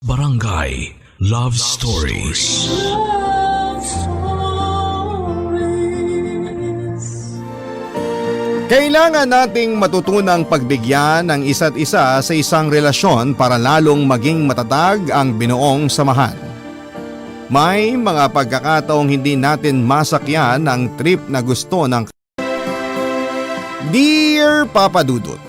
Barangay Love Stories. Love Stories. Kailangan nating matutunang pagbigyan ng isa't isa sa isang relasyon para lalong maging matatag ang binuong samahan. May mga pagkakataong hindi natin masakyan ang trip na gusto ng Dear Papa Dudut,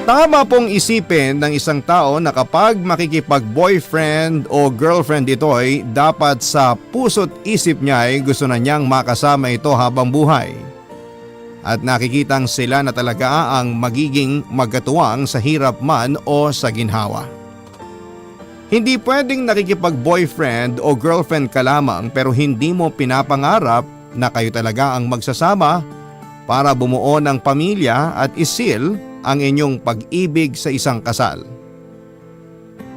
tama pong isipin ng isang tao na kapag makikipag-boyfriend o girlfriend ito'y dapat sa puso't isip niya ay gusto na niyang makasama ito habang buhay. At nakikitang sila na talaga ang magiging magkatuwang sa hirap man o sa ginhawa. Hindi pwedeng nakikipag-boyfriend o girlfriend ka lamang pero hindi mo pinapangarap na kayo talaga ang magsasama para bumuo ng pamilya at isil ang inyong pag-ibig sa isang kasal.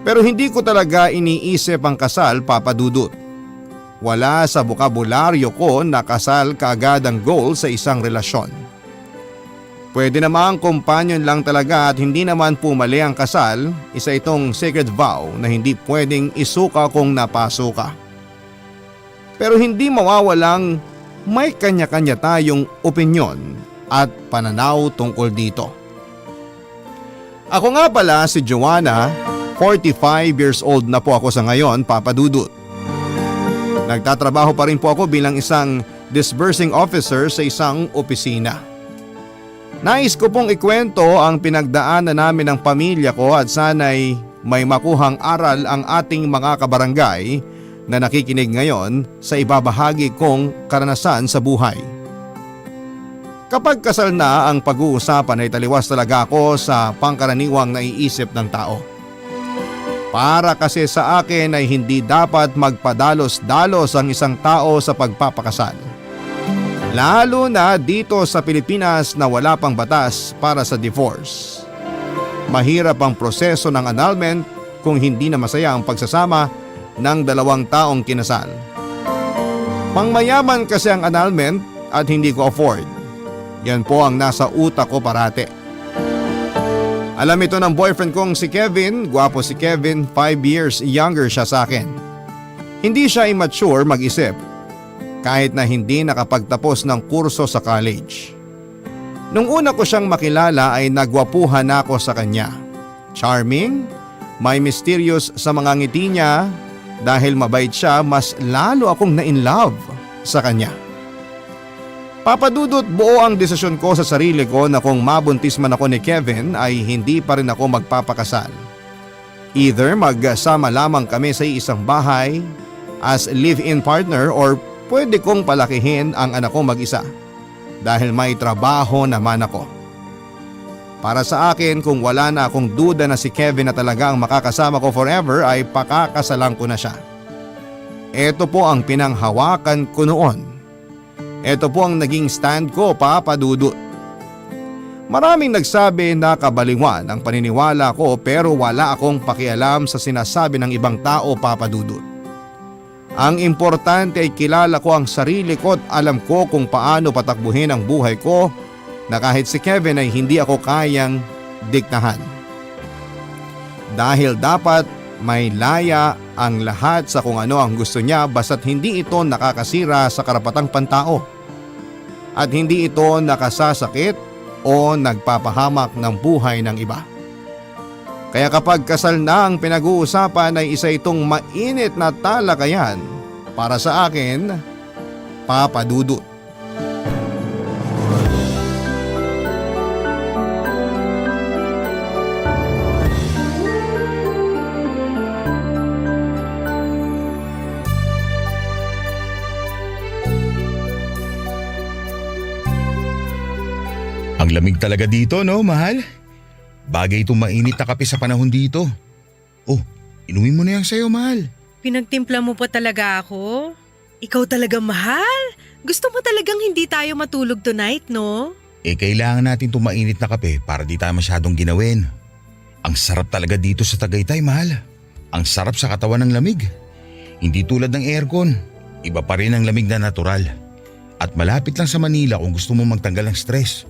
Pero hindi ko talaga iniisip ang kasal, Papa Dudut. Wala sa bokabularyo ko na kasal kaagad ang goal sa isang relasyon. Pwede namang companion lang talaga at hindi naman pumali ang kasal, isa itong sacred vow na hindi pwedeng isuka kung napasuka. Pero hindi mawawalang may kanya-kanya tayong opinyon at pananaw tungkol dito. Ako nga pala si Joanna, 45 years old na po ako sa ngayon, Papa Dudut. Nagtatrabaho pa rin po ako bilang isang disbursing officer sa isang opisina. Nais ko pong ikwento ang pinagdaanan namin ng pamilya ko at sana'y may makuhang aral ang ating mga kabarangay na nakikinig ngayon sa ibabahagi kong karanasan sa buhay. Kapag kasal na ang pag-uusapan ay taliwas talaga ako sa pangkaraniwang naiisip ng tao. Para kasi sa akin ay hindi dapat magpadalos-dalos ang isang tao sa pagpapakasal. Lalo na dito sa Pilipinas na wala pang batas para sa divorce. Mahirap ang proseso ng annulment kung hindi na masaya ang pagsasama ng dalawang taong kinasal. Pangmayaman kasi ang annulment at hindi ko afford. Yan po ang nasa utak ko parate. Alam ito ng boyfriend kong si Kevin, gwapo si Kevin, 5 years younger siya sa akin. Hindi siya immature mag-isip, kahit na hindi nakapagtapos ng kurso sa college. Nung una ko siyang makilala ay nagwapuhan ako sa kanya. Charming, may mysterious sa mga ngiti niya, dahil mabait siya mas lalo akong na-in-love sa kanya. Papa Dudut, buo ang desisyon ko sa sarili ko na kung mabuntis man ako ni Kevin ay hindi pa rin ako magpapakasal. Either magsama lamang kami sa isang bahay as live-in partner or pwede kong palakihin ang anak ko mag-isa dahil may trabaho naman ako. Para sa akin, kung wala na akong duda na si Kevin na talaga ang makakasama ko forever ay pakakasalan ko na siya. Ito po ang pinanghawakan ko noon. Ito po ang naging stand ko, Papa Dudut. Maraming nagsabi na kabaliwan ang paniniwala ko pero wala akong pakialam sa sinasabi ng ibang tao, Papa Dudut. Ang importante ay kilala ko ang sarili ko at alam ko kung paano patakbuhin ang buhay ko na kahit si Kevin ay hindi ako kayang diktahan. Dahil dapat may laya ang lahat sa kung ano ang gusto niya basta't hindi ito nakakasira sa karapatang pantao. At hindi ito nakasasakit o nagpapahamak ng buhay ng iba. Kaya kapag kasal na ang pinag-uusapan ay isa itong mainit na talakayan para sa akin, Papa Dudut. Ang lamig talaga dito, no, mahal? Bagay itong mainit na kape sa panahon dito. Oh, inumin mo na yan sa'yo, mahal. Pinagtimpla mo pa talaga ako? Ikaw talaga mahal? Gusto mo talagang hindi tayo matulog tonight, no? Kailangan natin itong mainit na kape para di tayo masyadong ginawin. Ang sarap talaga dito sa Tagaytay, mahal. Ang sarap sa katawan ng lamig. Hindi tulad ng aircon. Iba pa rin ang lamig na natural. At malapit lang sa Manila kung gusto mo magtanggal ng stress.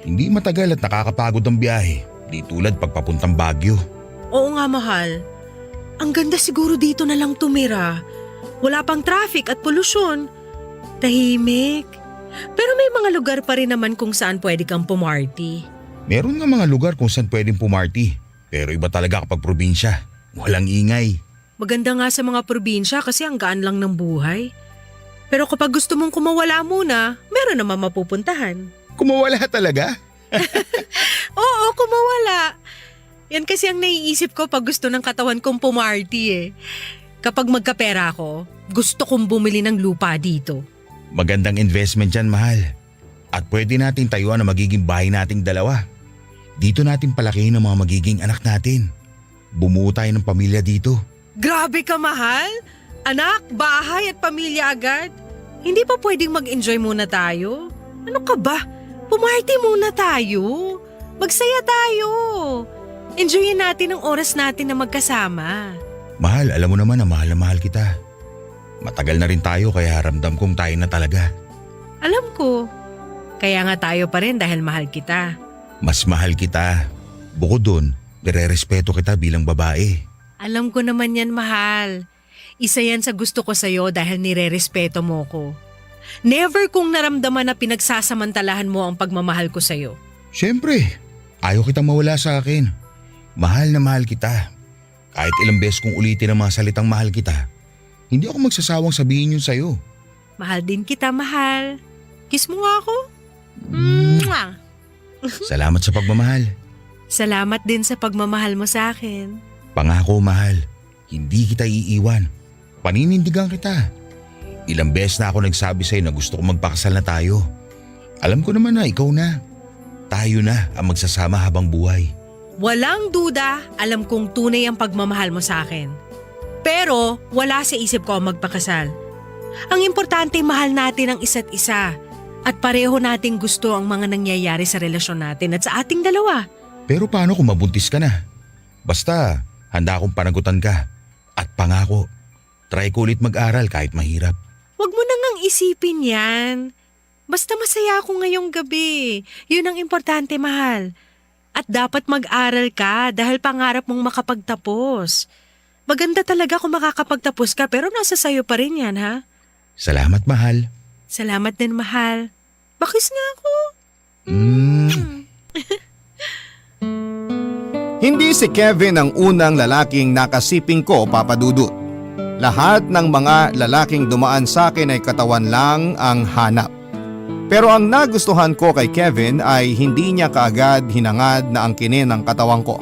Hindi matagal at nakakapagod ang biyahe, di tulad pagpapuntang Baguio. Oo nga mahal. Ang ganda siguro dito na lang tumira. Wala pang traffic at polusyon. Tahimik. Pero may mga lugar pa rin naman kung saan pwede kang pumarty. Meron nga mga lugar kung saan pwedeng pumarty. Pero iba talaga kapag probinsya. Walang ingay. Maganda nga sa mga probinsya kasi ang gaan lang ng buhay. Pero kapag gusto mong kumawala muna, meron naman mapupuntahan. Kumawala talaga? Oo, kumawala. Yan kasi ang naiisip ko pag gusto ng katawan kong pumarty eh. Kapag magkapera ako, gusto kong bumili ng lupa dito. Magandang investment yan, mahal. At pwede natin tayuan na magiging bahay nating dalawa. Dito natin palakihin ang mga magiging anak natin. Bumuo tayo ng pamilya dito. Grabe ka, mahal. Anak, bahay at pamilya agad. Hindi pa pwedeng mag-enjoy muna tayo? Ano ka ba? Pumarty muna tayo. Magsaya tayo. Enjoyin natin ang oras natin na magkasama. Mahal, alam mo naman na mahal kita. Matagal na rin tayo kaya ramdam kong tayo na talaga. Alam ko. Kaya nga tayo pa rin dahil mahal kita. Mas mahal kita. Bukod dun, nire-respeto kita bilang babae. Alam ko naman yan, mahal. Isa yan sa gusto ko sa'yo dahil nire-respeto mo ko. Never kong naramdaman na pinagsasamantalahan mo ang pagmamahal ko sa'yo. Siyempre, ayaw kitang mawala sa akin. Mahal na mahal kita. Kahit ilang beses kong ulitin ang mga salitang mahal kita, hindi ako magsasawang sabihin yun sa'yo. Mahal din kita, mahal. Kiss mo nga ako. Mwah! Salamat sa pagmamahal. Salamat din sa pagmamahal mo sa akin. Pangako, mahal, hindi kita iiwan. Paninindigan kita. Ilang beses na ako nagsabi sa'yo na gusto ko magpakasal na tayo. Alam ko naman na ikaw na. Tayo na ang magsasama habang buhay. Walang duda, alam kong tunay ang pagmamahal mo sa akin. Pero wala sa isip ko ang magpakasal. Ang importante, mahal natin ang isa't isa. At pareho nating gusto ang mga nangyayari sa relasyon natin at sa ating dalawa. Pero paano kung mabuntis ka na? Basta, handa akong panagutan ka. At pangako, try ko ulit mag-aral kahit mahirap. Huwag mo nang isipin yan. Basta masaya ako ngayong gabi. Yun ang importante, mahal. At dapat mag-aral ka dahil pangarap mong makapagtapos. Maganda talaga kung makakapagtapos ka pero nasa sayo pa rin yan, ha? Salamat, mahal. Salamat din, mahal. Bakis nga ako. Hindi si Kevin ang unang lalaking nakasiping ko, Papa Dudut. Lahat ng mga lalaking dumaan sa akin ay katawan lang ang hanap. Pero ang nagustuhan ko kay Kevin ay hindi niya kaagad hinangad na angkinin ang katawan ko.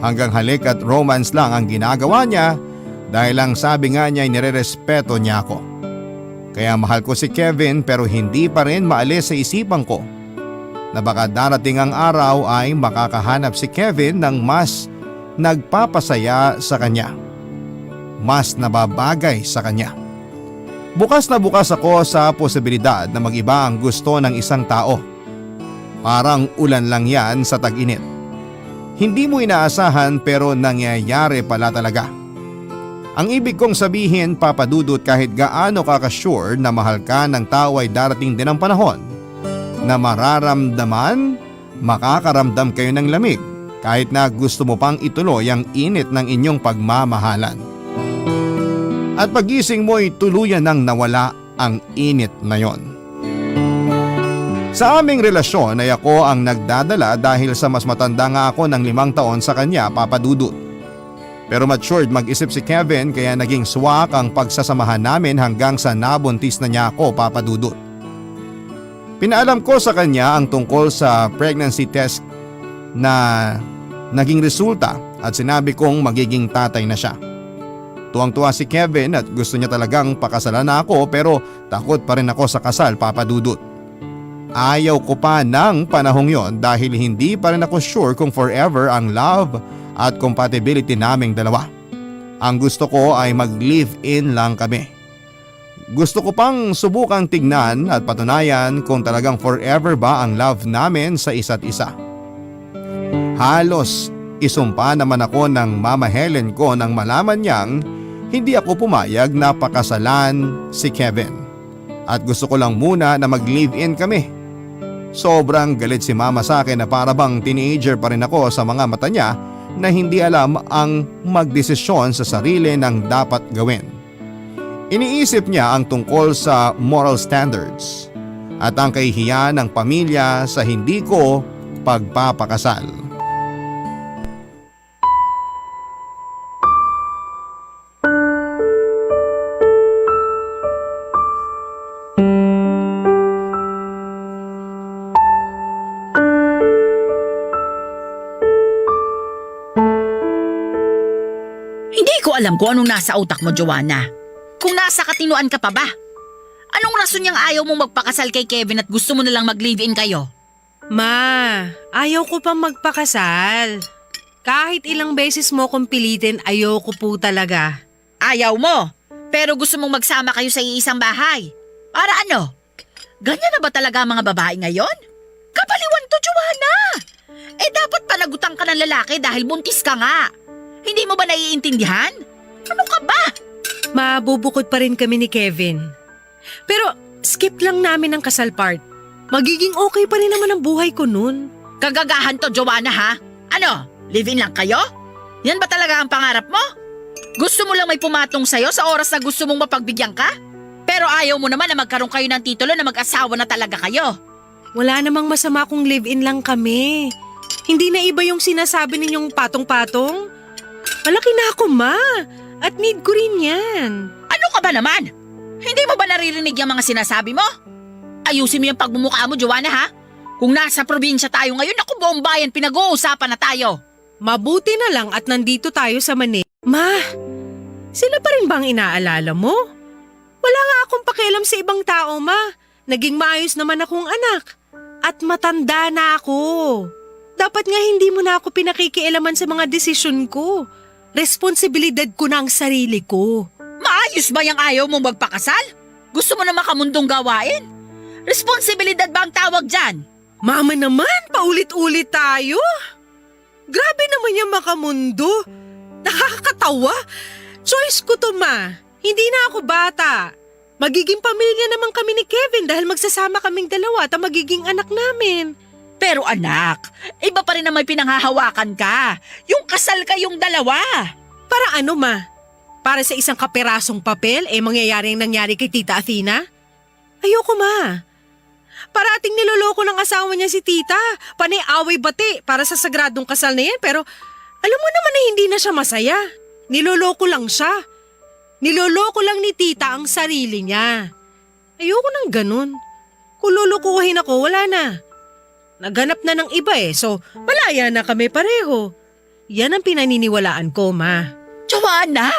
Hanggang halik at romance lang ang ginagawa niya dahil lang sabi nga niya ay nirerespeto niya ako. Kaya mahal ko si Kevin pero hindi pa rin maalis sa isipan ko na baka darating ang araw ay makakahanap si Kevin ng mas nagpapasaya sa kanya. Mas nababagay sa kanya. Bukas na bukas ako sa posibilidad na mag-iba ang gusto ng isang tao. Parang ulan lang yan sa tag-init. Hindi mo inaasahan pero nangyayari pala talaga. Ang ibig kong sabihin, Papa Dudut, kahit gaano ka ka-sure na mahal ka ng tao ay darating din ang panahon na mararamdaman, makakaramdam kayo ng lamig kahit na gusto mo pang ituloy ang init ng inyong pagmamahalan. At pagising mo ay tuluyan nang nawala ang init na yon. Sa aming relasyon ay ako ang nagdadala dahil sa mas matanda nga ako ng 5 taon sa kanya, Papa Dudut. Pero matured mag-isip si Kevin kaya naging swak ang pagsasamahan namin hanggang sa nabuntis na niya ako, Papa Dudut. Pinaalam ko sa kanya ang tungkol sa pregnancy test na naging resulta at sinabi kong magiging tatay na siya. Tuwang-tuwa si Kevin at gusto niya talagang pakasalan na ako pero takot pa rin ako sa kasal, Papa Dudut. Ayaw ko pa ng panahong yon dahil hindi pa rin ako sure kung forever ang love at compatibility naming dalawa. Ang gusto ko ay mag-live-in lang kami. Gusto ko pang subukang tignan at patunayan kung talagang forever ba ang love namin sa isa't isa. Halos isumpa naman ako ng Mama Helen ko nang malaman niyang hindi ako pumayag na pakasalan si Kevin. At gusto ko lang muna na mag-live-in kami. Sobrang galit si Mama sa akin na para bang teenager pa rin ako sa mga mata niya na hindi alam ang magdesisyon sa sarili ng dapat gawin. Iniisip niya ang tungkol sa moral standards at ang kahihiyan ng pamilya sa hindi ko pagpapakasal. Hindi ko alam kung anong nasa utak mo, Joanna. Kung nasa katinuan ka pa ba? Anong rason niyang ayaw mong magpakasal kay Kevin at gusto mo na lang mag-live-in kayo? Ma, ayaw ko pang magpakasal. Kahit ilang beses mo kong pilitin, ayaw ko po talaga. Ayaw mo, pero gusto mong magsama kayo sa iisang bahay. Para ano? Ganyan na ba talaga ang mga babae ngayon? Kapaliwan to, Joanna! Dapat panagutan ka ng lalaki dahil buntis ka nga. Hindi mo ba naiintindihan? Ano ka ba? Mabubukod pa rin kami ni Kevin. Pero skip lang namin ang kasal part. Magiging okay pa rin naman ang buhay ko nun. Kagagahan to, Joanna, ha? Ano? Live-in lang kayo? Yan ba talaga ang pangarap mo? Gusto mo lang may pumatong sa'yo sa oras na gusto mong mapagbigyan ka? Pero ayaw mo naman na magkaroon kayo ng titulo na mag-asawa na talaga kayo. Wala namang masama kung live-in lang kami. Hindi na iba yung sinasabi ninyong patong-patong. Malaki na ako, ma. At need ko rin yan. Ano ka ba naman? Hindi mo ba naririnig yung mga sinasabi mo? Ayusin mo yung pagmumukha mo, Joanna, ha? Kung nasa probinsya tayo ngayon, ako buong bayan pinag-uusapan na tayo. Mabuti na lang at nandito tayo sa Manila. Ma, sila pa rin bang inaalala mo? Wala nga akong pakialam sa ibang tao, ma. Naging maayos naman akong anak. At matanda na ako. Dapat nga hindi mo na ako pinakikialaman sa mga desisyon ko. Responsibilidad ko na ang sarili ko. Maayos ba yung ayaw mo magpakasal? Gusto mo na makamundong gawain? Responsibilidad ba ang tawag dyan? Mama naman, paulit-ulit tayo. Grabe naman yung makamundo. Nakakatawa. Choice ko to, ma. Hindi na ako bata. Magiging pamilya naman kami ni Kevin dahil magsasama kaming dalawa at ang magiging anak namin. Pero anak, iba pa rin na may pinanghahawakan ka. Yung kasal kayong dalawa. Para ano, ma? Para sa isang kaperasong papel, mangyayari ang nangyari kay Tita Athena? Ayoko, ma. Parating niloloko ng asawa niya si Tita. Panay away bati para sa sagradong kasal na yan. Pero alam mo naman na hindi na siya masaya. Niloloko lang siya. Niloloko lang ni Tita ang sarili niya. Ayoko nang ganun. Kung lulukuhin ako, wala na. Naghanap na ng iba so malaya na kami pareho. Yan ang pinaniniwalaan ko, ma. Joanna,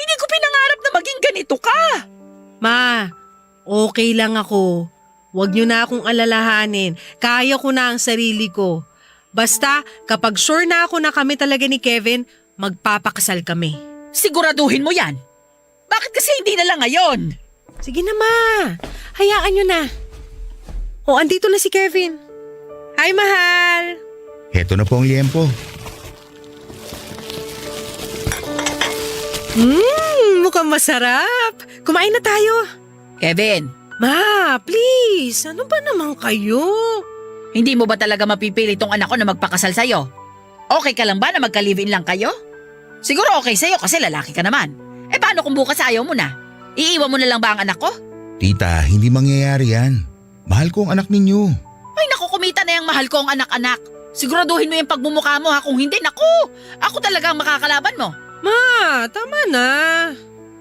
hindi ko pinangarap na maging ganito ka. Ma, okay lang ako. Huwag niyo na akong alalahanin. Kaya ko na ang sarili ko. Basta kapag sure na ako na kami talaga ni Kevin, magpapakasal kami. Siguraduhin mo yan. Bakit kasi hindi na lang ngayon? Sige na, ma. Hayaan niyo na. Andito na si Kevin. Hi, mahal. Heto na po ang liempo. Mukhang masarap. Kumain na tayo. Kevin, Ma, please. Ano ba naman kayo? hindi mo ba talaga mapipili tong anak ko na magpakasal sa'yo? Okay ka lang ba na magka-live-in lang kayo? Siguro okay sa'yo kasi lalaki ka naman. Paano kung bukas ayaw mo na? Iiwan mo na lang ba ang anak ko? Tita, hindi mangyayari yan. Mahal ko ang anak ninyo. Ay naku, kumita na yung mahal ko ang anak-anak. Siguraduhin mo yung pagmumukha mo ha, kung hindi, naku, ako talaga ang makakalaban mo. Ma, tama na.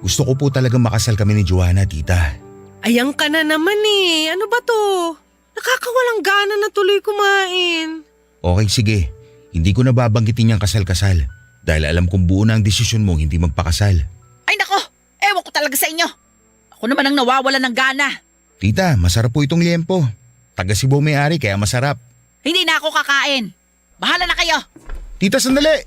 Gusto ko po talagang makasal kami ni Joanna, tita. Ayang ka na naman Ano ba to? Nakakawalang gana na tuloy kumain. Okay, sige. Hindi ko na babanggitin yung kasal-kasal. Dahil alam kong buo na ang desisyon mo hindi magpakasal. Ay nako, ewan ko talaga sa inyo. Ako naman ang nawawala ng gana. Tita, masarap po itong liempo. Taga Cebu may-ari kaya masarap. Hindi na ako kakain. Bahala na kayo. Tita, sandali!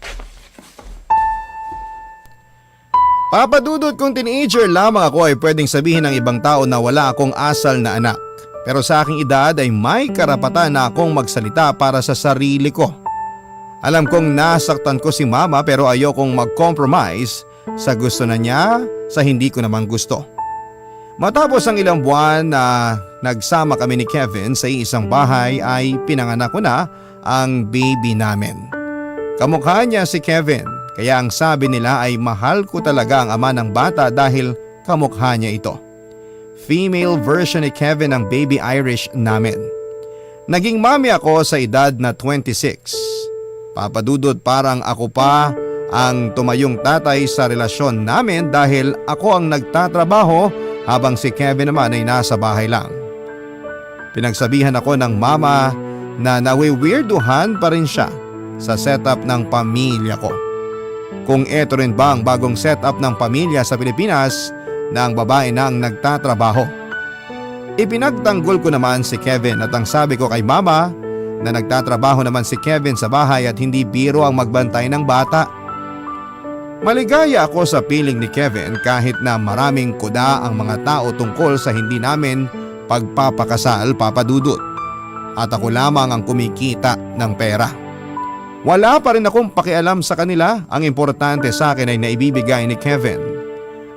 Papadudod kung teenager lamang ako ay pwedeng sabihin ng ibang tao na wala akong asal na anak. Pero sa aking edad ay may karapatan na akong magsalita para sa sarili ko. Alam kong nasaktan ko si mama pero ayokong mag-compromise sa gusto na niya sa hindi ko naman gusto. Matapos ang ilang buwan na nagsama kami ni Kevin sa isang bahay ay pinanganak ko na ang baby namin. Kamukha niya si Kevin, kaya ang sabi nila ay mahal ko talaga ang ama ng bata dahil kamukha niya ito. Female version ni Kevin ang baby Irish namin. Naging mami ako sa edad na 26. Papadudod parang ako pa ang tumayong tatay sa relasyon namin dahil ako ang nagtatrabaho habang si Kevin naman ay nasa bahay lang. Pinagsabihan ako ng mama na nawi-weirduhan pa rin siya sa setup ng pamilya ko. Kung eto rin ba ang bagong setup ng pamilya sa Pilipinas na ang babae na ang nagtatrabaho. Ipinagtanggol ko naman si Kevin at ang sabi ko kay mama na nagtatrabaho naman si Kevin sa bahay at hindi biro ang magbantay ng bata. Maligaya ako sa piling ni Kevin kahit na maraming kuda ang mga tao tungkol sa hindi namin pagpapakasal, Papa Dudut. At ako lamang ang kumikita ng pera. Wala pa rin akong pakialam sa kanila, ang importante sa akin ay naibibigay ni Kevin.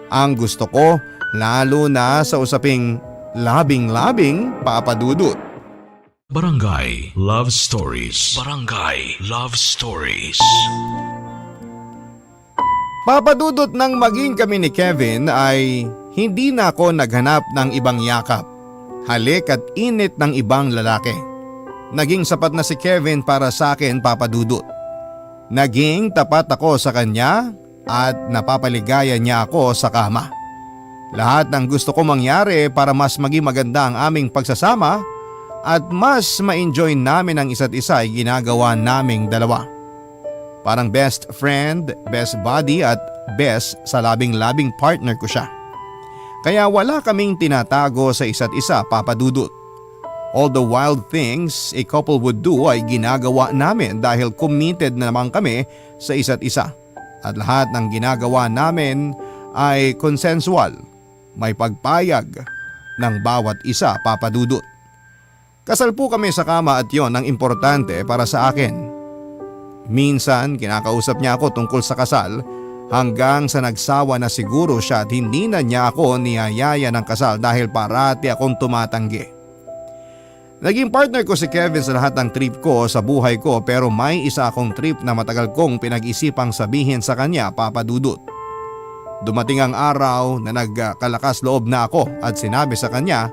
Ang gusto ko lalo na sa usaping labing-labing, Papa Dudut. Barangay Love Stories. Barangay Love Stories. Papa Dudut, nang maging kami ni Kevin ay hindi na ako naghanap ng ibang yakap, halik at init ng ibang lalaki. Naging sapat na si Kevin para sa akin, Papa Dudut. Naging tapat ako sa kanya at napapaligaya niya ako sa kama. Lahat ng gusto ko mangyari para mas maging maganda ang aming pagsasama at mas ma-enjoy namin ang isa't isa ay ginagawa naming dalawa. Parang best friend, best buddy at best sa labing-labing partner ko siya. Kaya wala kaming tinatago sa isa't isa, Papa Dudut. All the wild things a couple would do ay ginagawa namin dahil committed na naman kami sa isa't isa. At lahat ng ginagawa namin ay consensual, may pagpayag ng bawat isa, Papa Dudut. Kasal po kami sa kama at yon ang importante para sa akin. Minsan kinakausap niya ako tungkol sa kasal hanggang sa nagsawa na siguro siya at hindi na niya ako niyayaya ng kasal dahil parati akong tumatanggi. Naging partner ko si Kevin sa lahat ng trip ko sa buhay ko pero may isa akong trip na matagal kong pinag-isipang sabihin sa kanya, Papa Dudut. Dumating ang araw na nagkalakas loob na ako at sinabi sa kanya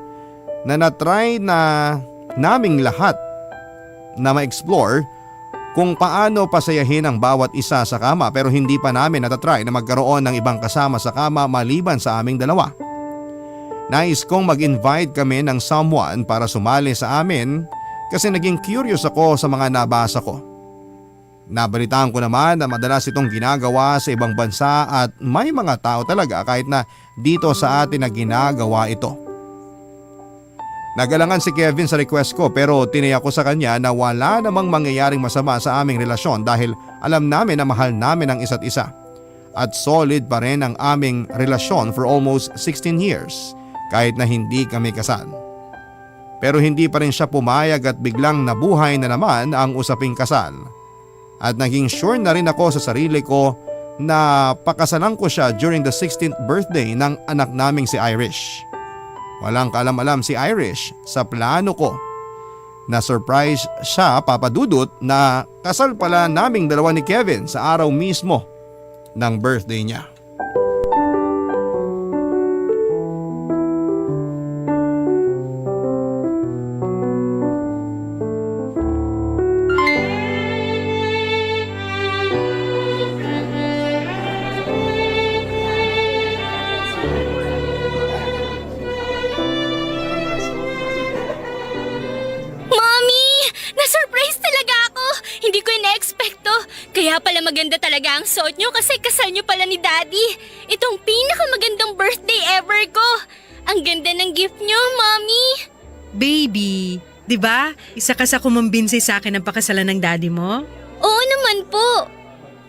na natry na naming lahat na ma-explore kung paano pasayahin ang bawat isa sa kama pero hindi pa namin natatry na magkaroon ng ibang kasama sa kama maliban sa aming dalawa. Nais kong mag-invite kami ng someone para sumali sa amin kasi naging curious ako sa mga nabasa ko. Nabalitaan ko naman na madalas itong ginagawa sa ibang bansa at may mga tao talaga kahit na dito sa atin na ginagawa ito. Nagalangan si Kevin sa request ko pero tiniyak ko sa kanya na wala namang mangyayaring masama sa aming relasyon dahil alam namin na mahal namin ang isa't isa. At solid pa rin ang aming relasyon for almost 16 years kahit na hindi kami kasal. Pero hindi pa rin siya pumayag at biglang nabuhay na naman ang usaping kasal. At naging sure na rin ako sa sarili ko na pakasalan ko siya during the 16th birthday ng anak naming si Irish. Walang kaalam-alam si Irish sa plano ko. Na-surprise siya, Papa Dudut, na kasal pala naming dalawa ni Kevin sa araw mismo ng birthday niya. Kaya pala maganda talaga ang suot nyo kasi kasal nyo pala ni Daddy. Itong pinakamagandang birthday ever ko. Ang ganda ng gift nyo, Mommy. Baby, di ba? Isa ka sa kumambinsi sa akin ng pakasalan ng daddy mo? Oo naman po.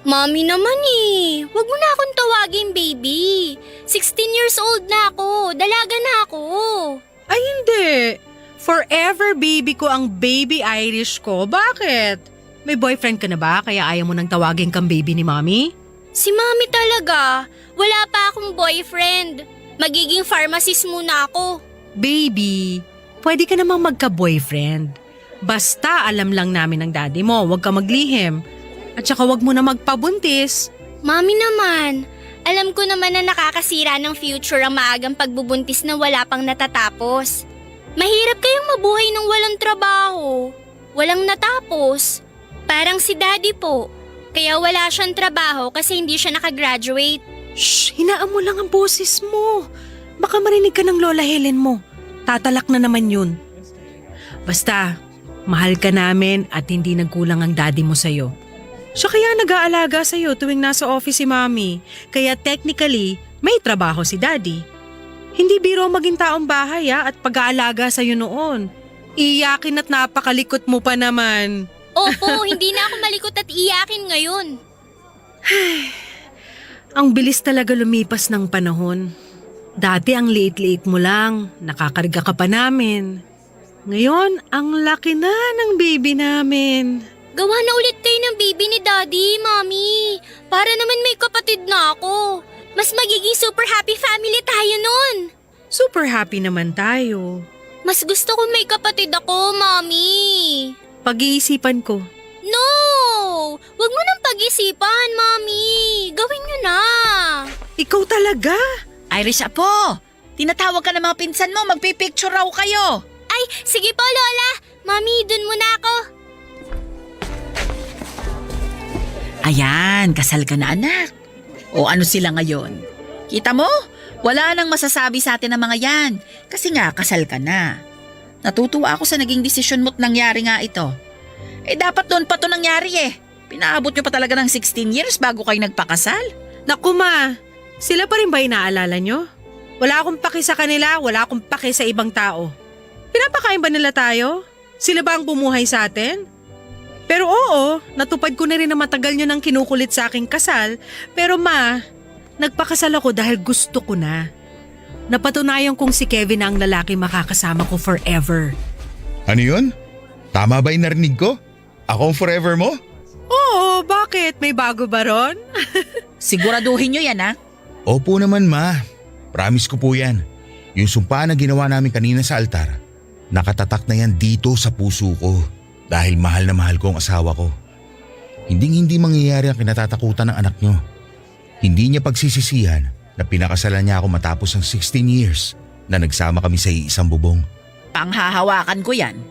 Mommy naman eh. Huwag mo na akong tawagin, baby. 16 years old na ako. Dalaga na ako. Ay hindi. Forever baby ko ang baby Irish ko. Bakit? May boyfriend ka na ba kaya ayaw mo nang tawagin kang baby ni Mommy? Si Mommy talaga. Wala pa akong boyfriend. Magiging pharmacist muna ako. Baby, pwede ka namang magka-boyfriend. Basta alam lang namin ng daddy mo, huwag ka maglihim. At saka wag mo na magpabuntis. Mami naman, alam ko naman na nakakasira ng future ang maagang pagbubuntis na wala pang natatapos. Mahirap kayong mabuhay ng walang trabaho, walang natapos. Parang si Daddy po, kaya wala siyang trabaho kasi hindi siya nakagraduate. Shh, hinaan mo lang ang boses mo. Baka marinig ka ng Lola Helen mo. Tatalak na naman yun. Basta, mahal ka namin at hindi nagkulang ang daddy mo sa'yo. Siya kaya nag-aalaga sa'yo tuwing nasa office si Mami. Kaya technically, may trabaho si Daddy. Hindi biro maging taong bahay at pag-aalaga sa'yo noon. Iyakin at napakalikot mo pa naman. Opo, hindi na ako malikot at iyakin ngayon. Ang bilis talaga lumipas ng panahon. Dati ang liit-liit mo lang, nakakarga ka pa namin. Ngayon, ang laki na ng baby namin. Gawa na ulit kayo ng baby ni Daddy, Mami. Para naman may kapatid na ako. Mas magiging super happy family tayo nun. Super happy naman tayo. Mas gusto ko may kapatid ako, Mami. Pag-iisipan ko. No! Huwag mo nang pag-isipan, Mami. Gawin nyo na. Ikaw talaga? Irish Apo, tinatawag ka ng mga pinsan mo, magpipicture raw kayo. Ay, sige po, Lola. Mami, dun muna ako. Ayan, kasal ka na anak. O ano sila ngayon? Kita mo? Wala nang masasabi sa atin ng mga yan. Kasi nga, kasal ka na. Natutuwa ako sa naging desisyon mo't nangyari nga ito. Eh dapat doon pa to nangyari eh. Pinaabot nyo pa talaga ng 16 years bago kayo nagpakasal. Naku ma, sila pa rin ba inaalala nyo? Wala akong paki sa kanila, wala akong paki sa ibang tao. Pinapakain ba nila tayo? Sila ba ang bumuhay sa atin? Pero oo, natupad ko na rin na matagal nyo nang kinukulit sa aking kasal. Pero ma, nagpakasal ako dahil gusto ko na. Napatunayan kong si Kevin na ang lalaki makakasama ko forever. Ano yun? Tama ba yung narinig ko? Ako ang forever mo? Oo, bakit? May bago ba ron? Siguraduhin nyo yan ha. Opo naman ma. Promise ko po yan. Yung sumpa na ginawa namin kanina sa altar, nakatatak na yan dito sa puso ko. Dahil mahal na mahal ko ang asawa ko. Hindi mangyayari ang kinatatakutan ng anak nyo. Hindi niya pagsisisihan na pinakasalan niya ako matapos ang 16 years na nagsama kami sa iisang bubong. Panghahawakan ko yan.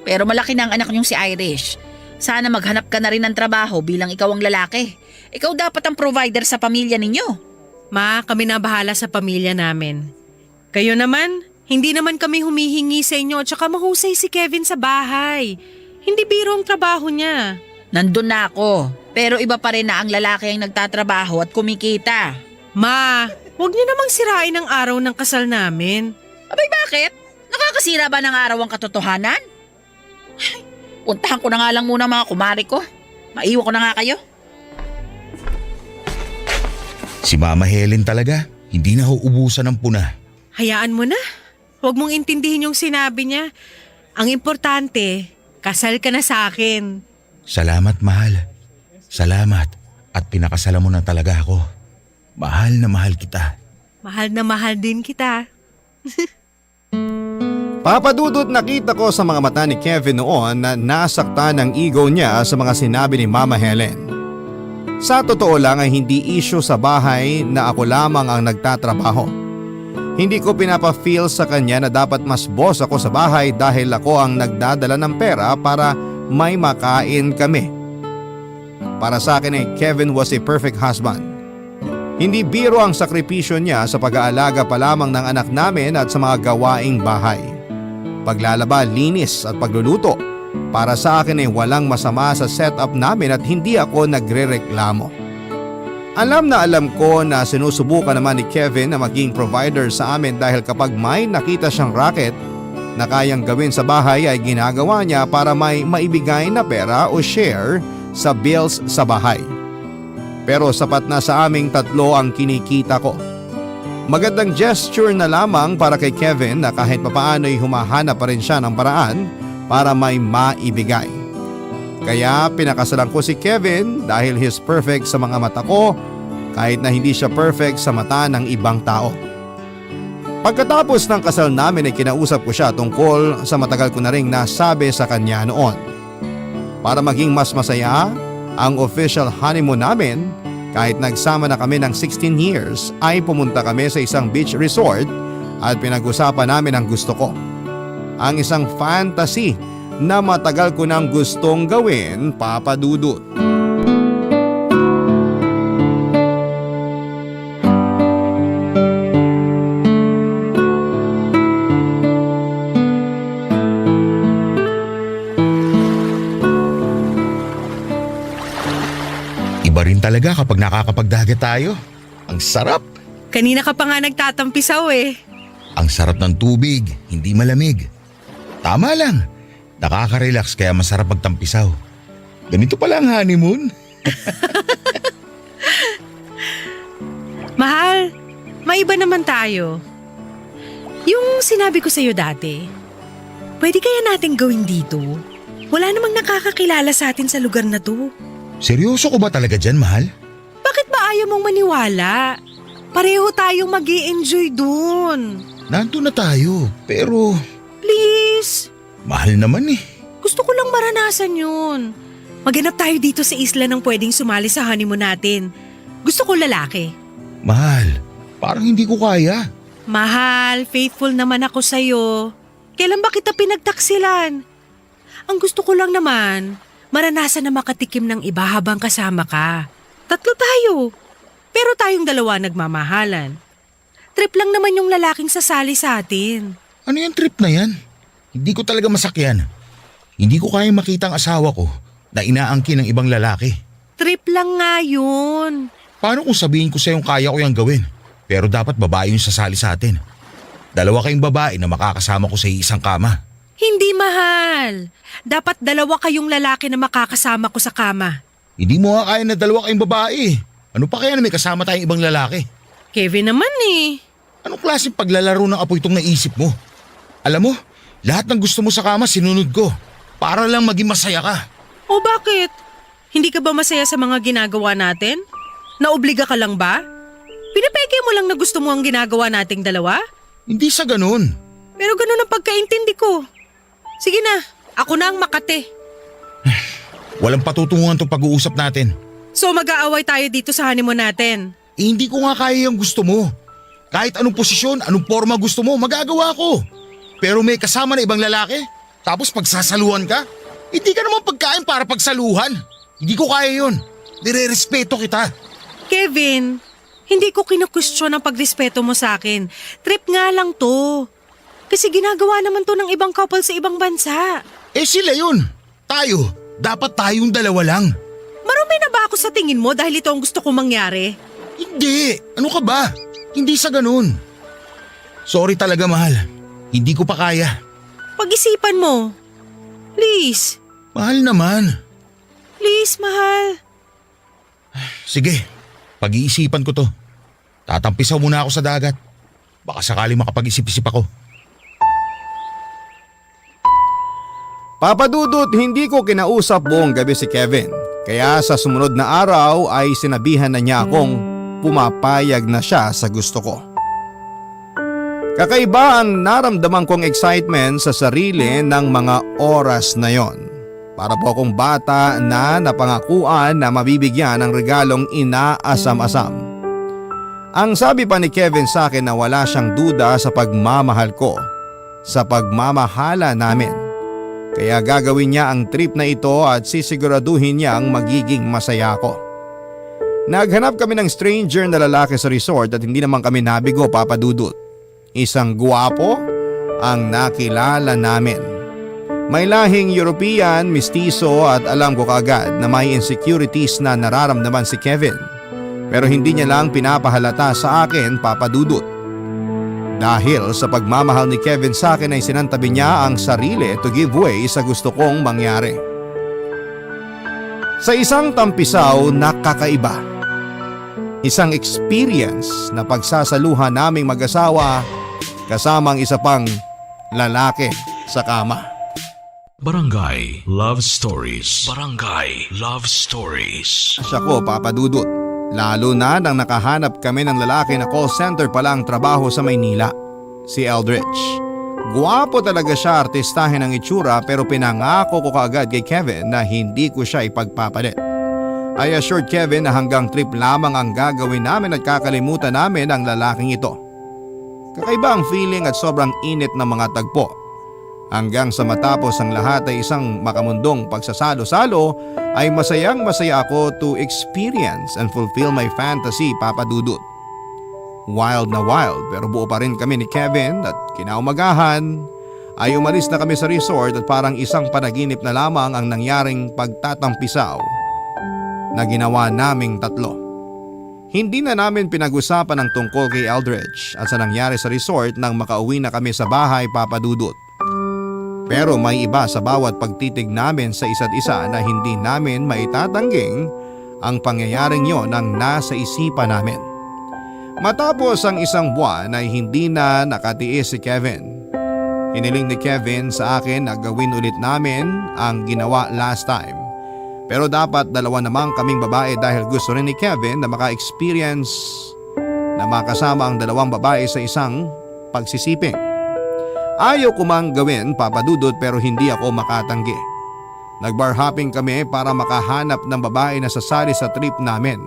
Pero malaki na ang anak niyong si Irish. Sana maghanap ka na rin ng trabaho bilang ikaw ang lalaki. Ikaw dapat ang provider sa pamilya ninyo. Ma, kami na bahala sa pamilya namin. Kayo naman, hindi naman kami humihingi sa inyo at saka mahusay si Kevin sa bahay. Hindi biro ang trabaho niya. Nandun na ako. Pero iba pa rin na ang lalaki ang nagtatrabaho at kumikita. Ma, huwag niyo namang sirain ang araw ng kasal namin. Abay bakit? Nakakasira ba ng araw ang katotohanan? Ay, puntahan ko na nga lang muna mga kumari ko. Maiwan ko na nga kayo. Si Mama Helen talaga, hindi na uubusan ng puna. Hayaan mo na. Huwag mong intindihin yung sinabi niya. Ang importante, kasal ka na sa akin. Salamat mahal. Salamat at pinakasalan mo na talaga ako. Mahal na mahal kita. Mahal na mahal din kita. Papadudot nakita ko sa mga mata ni Kevin noon na nasaktan ang ego niya sa mga sinabi ni Mama Helen. Sa totoo lang ay hindi issue sa bahay na ako lamang ang nagtatrabaho. Hindi ko pinapa-feel sa kanya na dapat mas boss ako sa bahay dahil ako ang nagdadala ng pera para may makain kami. Para sa akin ay Kevin was a perfect husband. Hindi biro ang sakripisyo niya sa pag-aalaga pa lamang ng anak namin at sa mga gawaing bahay. Paglalaba, linis at pagluluto. Para sa akin ay walang masama sa setup namin at hindi ako nagrereklamo. Alam na alam ko na sinusubukan naman ni Kevin na maging provider sa amin dahil kapag may nakita siyang racket na kayang gawin sa bahay ay ginagawa niya para may maibigay na pera o share sa bills sa bahay. Pero sapat na sa aming tatlo ang kinikita ko. Magandang gesture na lamang para kay Kevin na kahit papaano'y humahanap pa rin siya ng paraan para may maibigay. Kaya pinakasalan ko si Kevin dahil he's perfect sa mga mata ko kahit na hindi siya perfect sa mata ng ibang tao. Pagkatapos ng kasal namin ay kinausap ko siya tungkol sa matagal ko na ring nasabi sa kanya noon. Para maging mas masaya, Ang official honeymoon namin, kahit nagsama na kami ng 16 years, ay pumunta kami sa isang beach resort at pinag-usapan namin ang gusto ko. Ang isang fantasy na matagal ko nang gustong gawin, Papa Dudut. Iba rin talaga kapag nakakapagdagat tayo. Ang sarap. Kanina ka pa nga nagtatampisaw eh. Ang sarap ng tubig, hindi malamig. Tama lang. Nakaka-relax kaya masarap magtampisaw. Ganito pala ang honeymoon. Mahal, maiba naman tayo. Yung sinabi ko sa'yo dati, pwede kaya natin gawin dito? Wala namang nakakakilala sa atin sa lugar na to. Seryoso ko ba talaga dyan, mahal? Bakit ba ayaw mong maniwala? Pareho tayong mag-i-enjoy dun. Nandun na tayo, pero Please, mahal naman eh. gusto ko lang maranasan yun. Maghanap tayo dito sa isla ng pwedeng sumali sa honeymoon natin. Gusto ko lalaki. Mahal, parang hindi ko kaya. Mahal, faithful naman ako sa'yo. Kailan ba kita pinagtaksilan? Ang gusto ko lang naman, maranasan na makatikim ng iba habang kasama ka. 3 tayo. Pero tayong 2 nagmamahalan. Trip lang naman yung lalaking sasali sa atin. Ano yung trip na yan? Hindi ko talaga masakyan. Hindi ko kaya makita ang asawa ko na inaangkin ng ibang lalaki. Trip lang nga yun. Paano kung sabihin ko sa'yong kaya ko yung gawin? Pero dapat babae yung sasali sa atin. 2 kayong babae na makakasama ko sa isang kama. Hindi mahal. Dapat 2 kayong lalaki na makakasama ko sa kama. Hindi mo nga kaya na 2 kayong babae. Ano pa kaya na may kasama tayong ibang lalaki? Kevin naman eh. Anong klaseng paglalaro ng apoy itong naisip mo? Alam mo, lahat ng gusto mo sa kama sinunod ko. Para lang maging masaya ka. O bakit? Hindi ka ba masaya sa mga ginagawa natin? Naobliga ka lang ba? Pinapeke mo lang na gusto mo ang ginagawa nating 2? Hindi sa ganun. Pero ganun ang pagkaintindi ko. Sige na, ako na ang Makate. Walang patutunguhan itong pag-uusap natin. So mag-aaway tayo dito sa honeymoon natin. Hindi ko nga kaya yung gusto mo. Kahit anong posisyon, anong forma gusto mo, magagawa ko. Pero may kasama na ibang lalaki, tapos pagsasaluhan ka? Hindi ka naman pagkain para pagsaluhan. Hindi ko kaya yun. Nire-respeto kita. Kevin, hindi ko kinukwestiyon ang pagrespeto mo sa akin. Trip nga lang to. Kasi ginagawa naman to ng ibang couple sa ibang bansa. Eh sila yun. Tayo, dapat tayong 2 lang. Marumi na ba ako sa tingin mo dahil ito ang gusto kong mangyari? Hindi, ano ka ba? Hindi sa ganun. Sorry talaga, mahal. Hindi ko pa kaya. Pag-isipan mo. Please. Mahal naman. Please, mahal. Sige, pag-iisipan ko to. Tatampisaw muna ako sa dagat. Baka sakali makapag-isip-isip ako. Papa Dudut, hindi ko kinausap buong gabi si Kevin. Kaya sa sumunod na araw ay sinabihan na niya akong pumapayag na siya sa gusto ko. Kakaiba ang naramdaman kong excitement sa sarili ng mga oras na yon. Para po akong bata na napangakuan na mabibigyan ng regalong inaasam-asam. Ang sabi pa ni Kevin sa akin na wala siyang duda sa pagmamahal ko, sa pagmamahala namin. Kaya gagawin niya ang trip na ito at sisiguraduhin niya ang magiging masaya ko. Naghanap kami ng stranger na lalaki sa resort at hindi naman kami nabigo, Papa Dudut. Isang guwapo ang nakilala namin. May lahing European, mistiso at alam ko kaagad na may insecurities na nararamdaman si Kevin. Pero hindi niya lang pinapahalata sa akin, Papa Dudut. Dahil sa pagmamahal ni Kevin sa akin ay sinantabi niya ang sarili to give way sa gusto kong mangyari. Sa isang tampisaw na kakaiba. Isang experience na pagsasaluhan naming mag-asawa kasamang isa pang lalaki sa kama. Barangay Love Stories. Barangay Love Stories. Siya ko, Papa Dudut. Lalo na nang nakahanap kami ng lalaki na call center pala ang trabaho sa Maynila, si Eldridge. Guwapo talaga siya, artistahin ang itsura pero pinangako ko kaagad kay Kevin na hindi ko siya ipagpapalit. I assured Kevin na hanggang trip lamang ang gagawin namin at kakalimutan namin ang lalaking ito. Kakaiba ang feeling at sobrang init ng mga tagpo. Hanggang sa matapos ang lahat ay isang makamundong pagsasalo-salo ay masayang-masaya ako to experience and fulfill my fantasy, Papa Dudut. Wild na wild pero buo pa rin kami ni Kevin at kinaumagahan ay umalis na kami sa resort at parang isang panaginip na lamang ang nangyaring pagtatampisaw na ginawa naming tatlo. Hindi na namin pinag-usapan ang tungkol kay Eldridge at sa nangyari sa resort nang makauwi na kami sa bahay, Papa Dudut. Pero may iba sa bawat pagtitig namin sa isa't isa na hindi namin maitatangging ang pangyayaring yon ang nasa isipan namin. Matapos ang isang buwan ay hindi na nakatiis si Kevin. Hiniling ni Kevin sa akin na gawin ulit namin ang ginawa last time. Pero dapat dalawa namang kaming babae dahil gusto rin ni Kevin na maka-experience na makasama ang dalawang babae sa isang pagsisiping. Ayaw ko mang gawin, Papa Dudut, pero hindi ako makatanggi. Nag-bar hopping kami para makahanap ng babae na sasali sa trip namin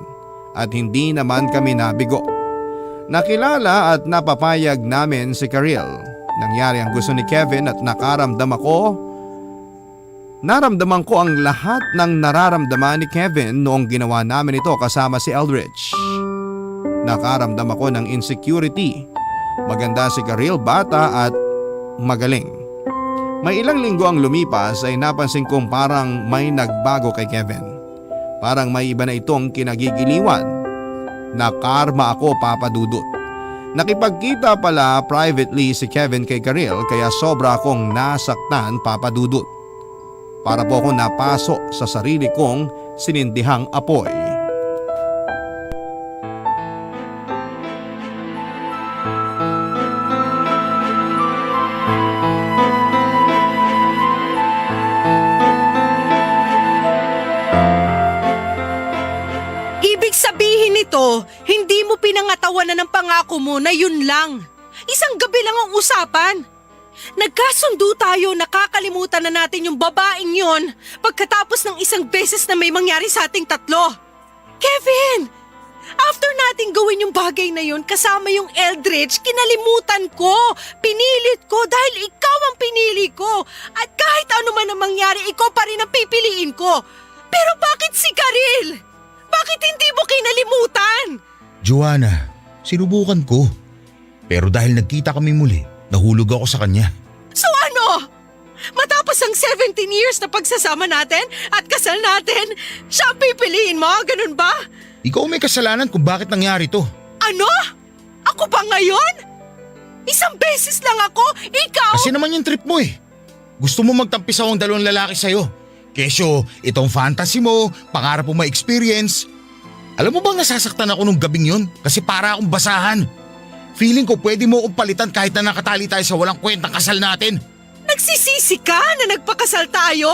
at hindi naman kami nabigo. Nakilala at napapayag namin si Karil. Nangyari ang gusto ni Kevin at naramdaman ko ang lahat ng nararamdaman ni Kevin noong ginawa namin ito kasama si Eldridge. Nakaramdam ako ng insecurity. Maganda si Karil, bata at magaling. May ilang linggo ang lumipas ay napansin kong parang may nagbago kay Kevin. Parang may iba na itong kinagigiliwan. Na karma ako, Papa Dudut. Nakipagkita pala privately si Kevin kay Karil kaya sobra akong nasaktan, Papa Dudut. Para po ako napaso sa sarili kong sinindihang apoy. Ibig sabihin nito, hindi mo pinangatawanan ng pangako mo na yun lang. Isang gabi lang ang usapan. Nagkasundo tayo, nakakalimutan na natin yung babaeng yon pagkatapos ng isang beses na may mangyari sa ating tatlo. Kevin! After nating gawin yung bagay na yun kasama yung Eldridge, kinalimutan ko. Pinilit ko dahil ikaw ang pinili ko. At kahit ano man ang mangyari, ikaw pa rin ang pipiliin ko. Pero bakit si Karil? Bakit hindi mo kinalimutan? Joanna, sinubukan ko. Pero dahil nagkita kami muli, nahulog ako sa kanya. So ano? Matapos ang 17 years na pagsasama natin at kasal natin, siya ang pipiliin mo? Ganun ba? Ikaw may kasalanan kung bakit nangyari to. Ano? Ako ba ngayon? Isang beses lang ako, ikaw… Kasi naman yung trip mo eh. Gusto mo magtampisaw ang dalawang lalaki sa'yo. Kesyo, itong fantasy mo, pangarap mo ma-experience. Alam mo bang nasasaktan ako nung gabing yun? Kasi para akong basahan. Feeling ko pwede mo akong palitan kahit na nakatali tayo sa walang kwentang kasal natin. Nagsisisi ka na nagpakasal tayo?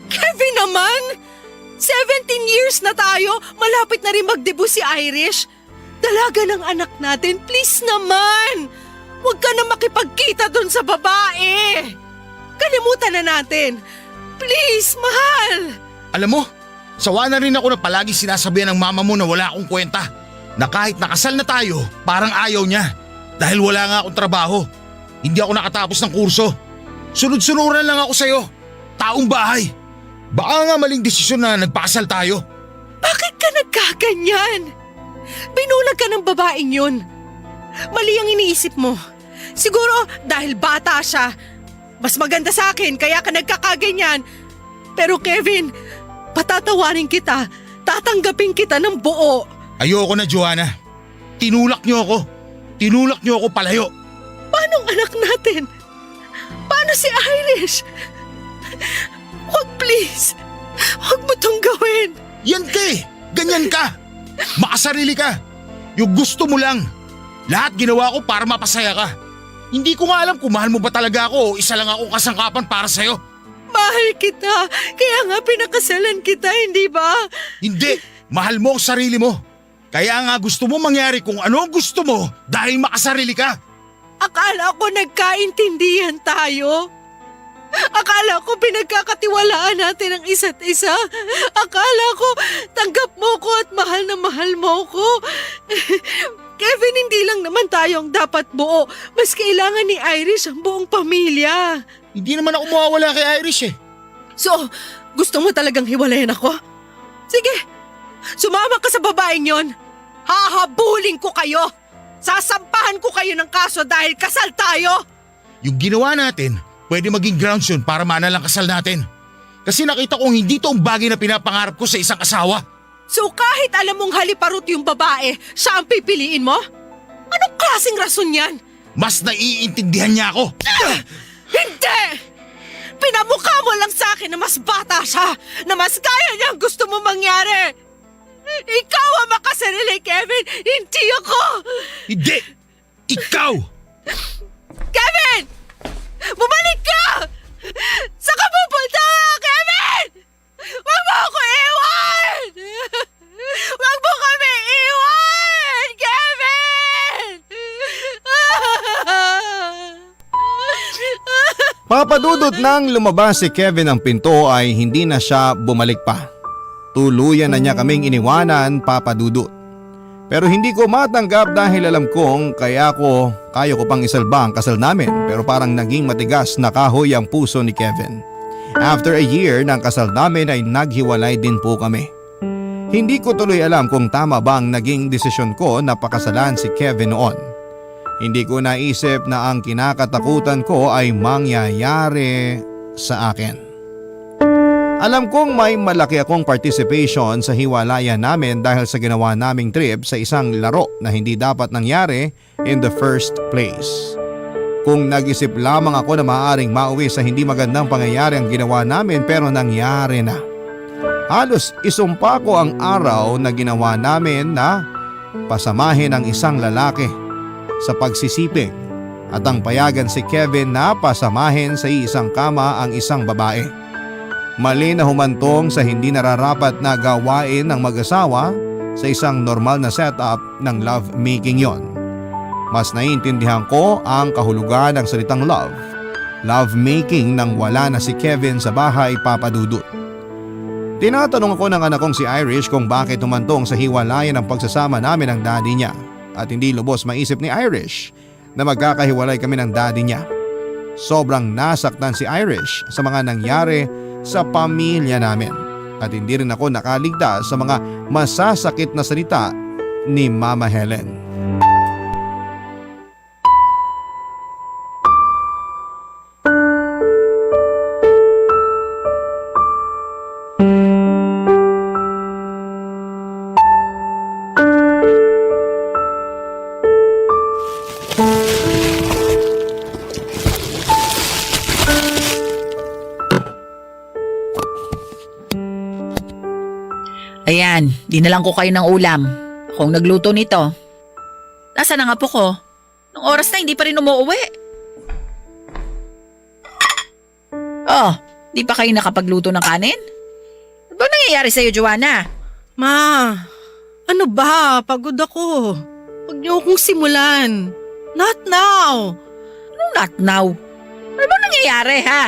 Kevin naman! 17 years na tayo, malapit na rin magdebut si Irish. Dalaga ng anak natin, please naman! Huwag ka na makipagkita dun sa babae! Kalimutan na natin! Please, mahal! Alam mo, sawa na rin ako na palagi sinasabihan ng mama mo na wala akong kwenta. Na kahit nakasal na tayo, parang ayaw niya. Dahil wala nga akong trabaho. Hindi ako nakatapos ng kurso. Sunod-sunuran lang ako sa'yo. Taong bahay. Baka nga maling desisyon na nagpakasal tayo. Bakit ka nagkaganyan? Binulag ka ng babaeng yun. Mali ang iniisip mo. Siguro dahil bata siya. Mas maganda sa akin kaya ka nagkakaganyan. Pero Kevin, patatawarin kita. Tatanggapin kita ng buo. Ayoko na, Joanna. Tinulak niyo ako. Tinulak niyo ako palayo. Paano ang anak natin? Paano si Irish? Huwag please. Huwag mo tong gawin. Yan ka eh. Ganyan ka. Makasarili ka. Yung gusto mo lang. Lahat ginawa ko para mapasaya ka. Hindi ko nga alam kung mahal mo ba talaga ako o isa lang akong kasangkapan para sa'yo. Mahal kita. Kaya nga pinakasalan kita, hindi ba? Hindi. Mahal mo ang sarili mo. Kaya nga gusto mo mangyari kung ano ang gusto mo dahil makasarili ka. Akala ko nagkaintindihan tayo. Akala ko pinagkakatiwalaan natin ang isa't isa. Akala ko tanggap mo ko at mahal na mahal mo ko. Kevin, hindi lang naman tayong dapat buo. Mas kailangan ni Irish ang buong pamilya. Hindi naman ako mawawala kay Irish eh. So, gusto mo talagang hiwalayan ako? Sige, sumama ka sa babaeng yon. Hahabulin ko kayo. Sasampahan ko kayo ng kaso dahil kasal tayo. Yung ginawa natin, pwede maging grounds yun para manalang kasal natin. Kasi nakita kong hindi to ang bagay na pinapangarap ko sa isang asawa. So kahit alam mong haliparot yung babae, siya ang pipiliin mo? Anong klaseng rason yan? Mas naiintindihan niya ako. Hindi! Pinamukha mo lang sa akin na mas bata siya, na mas kaya niya ang gusto mo mangyari. Ikaw ang makasarili, Kevin, hindi ako! Hindi! Ikaw! Kevin! Bumalik ka! Saan ka pupunta, Kevin? Huwag mo ako iwan! Huwag mo kami iwan, Kevin! Papadudot nang lumabas si Kevin ng pinto ay hindi na siya bumalik pa. Tuluyan na niya kaming iniwanan, Papa Dudut. Pero hindi ko matanggap dahil alam kong kaya ko pang isalba ang kasal namin, pero parang naging matigas na kahoy ang puso ni Kevin. After a year ng kasal namin ay naghiwalay din po kami. Hindi ko tuloy alam kung tama ba ang naging desisyon ko na pakasalan si Kevin noon. Hindi ko naisip na ang kinakatakutan ko ay mangyayari sa akin. Alam kong may malaki akong participation sa hiwalayan namin dahil sa ginawa naming trip sa isang laro na hindi dapat nangyari in the first place. Kung nag-isip lamang ako na maaaring mauwi sa hindi magandang pangyayari ang ginawa namin, pero nangyari na. Halos isumpa ko ang araw na ginawa namin na pasamahin ang isang lalaki sa pagsisiping at ang payagan si Kevin na pasamahin sa isang kama ang isang babae. Mali na humantong sa hindi nararapat na gawain ng mag-asawa sa isang normal na setup ng love making yon. Mas naiintindihan ko ang kahulugan ng salitang love. Love making nang wala na si Kevin sa bahay, Papa Dudut. Tinatanong ako ng anak kong si Irish kung bakit humantong sa hiwalayan ang pagsasama namin ng daddy niya, at hindi lubos maisip ni Irish na magkakahiwalay kami ng daddy niya. Sobrang nasaktan si Irish sa mga nangyari sa pamilya namin at hindi rin ako nakaligtas sa mga masasakit na salita ni Mama Helen. Ayan, dinalang ko kayo ng ulam. Akong nagluto nito. Nasaan ang apo ko? Nung oras na hindi pa rin umuwi. Oh, di pa kayo nakapagluto ng kanin? Ano ba nangyayari sa'yo, Joanna? Ma, ano ba? Pagod ako. Huwag niyo akong simulan. Not now. Anong not now? Ano ba nangyayari, ha?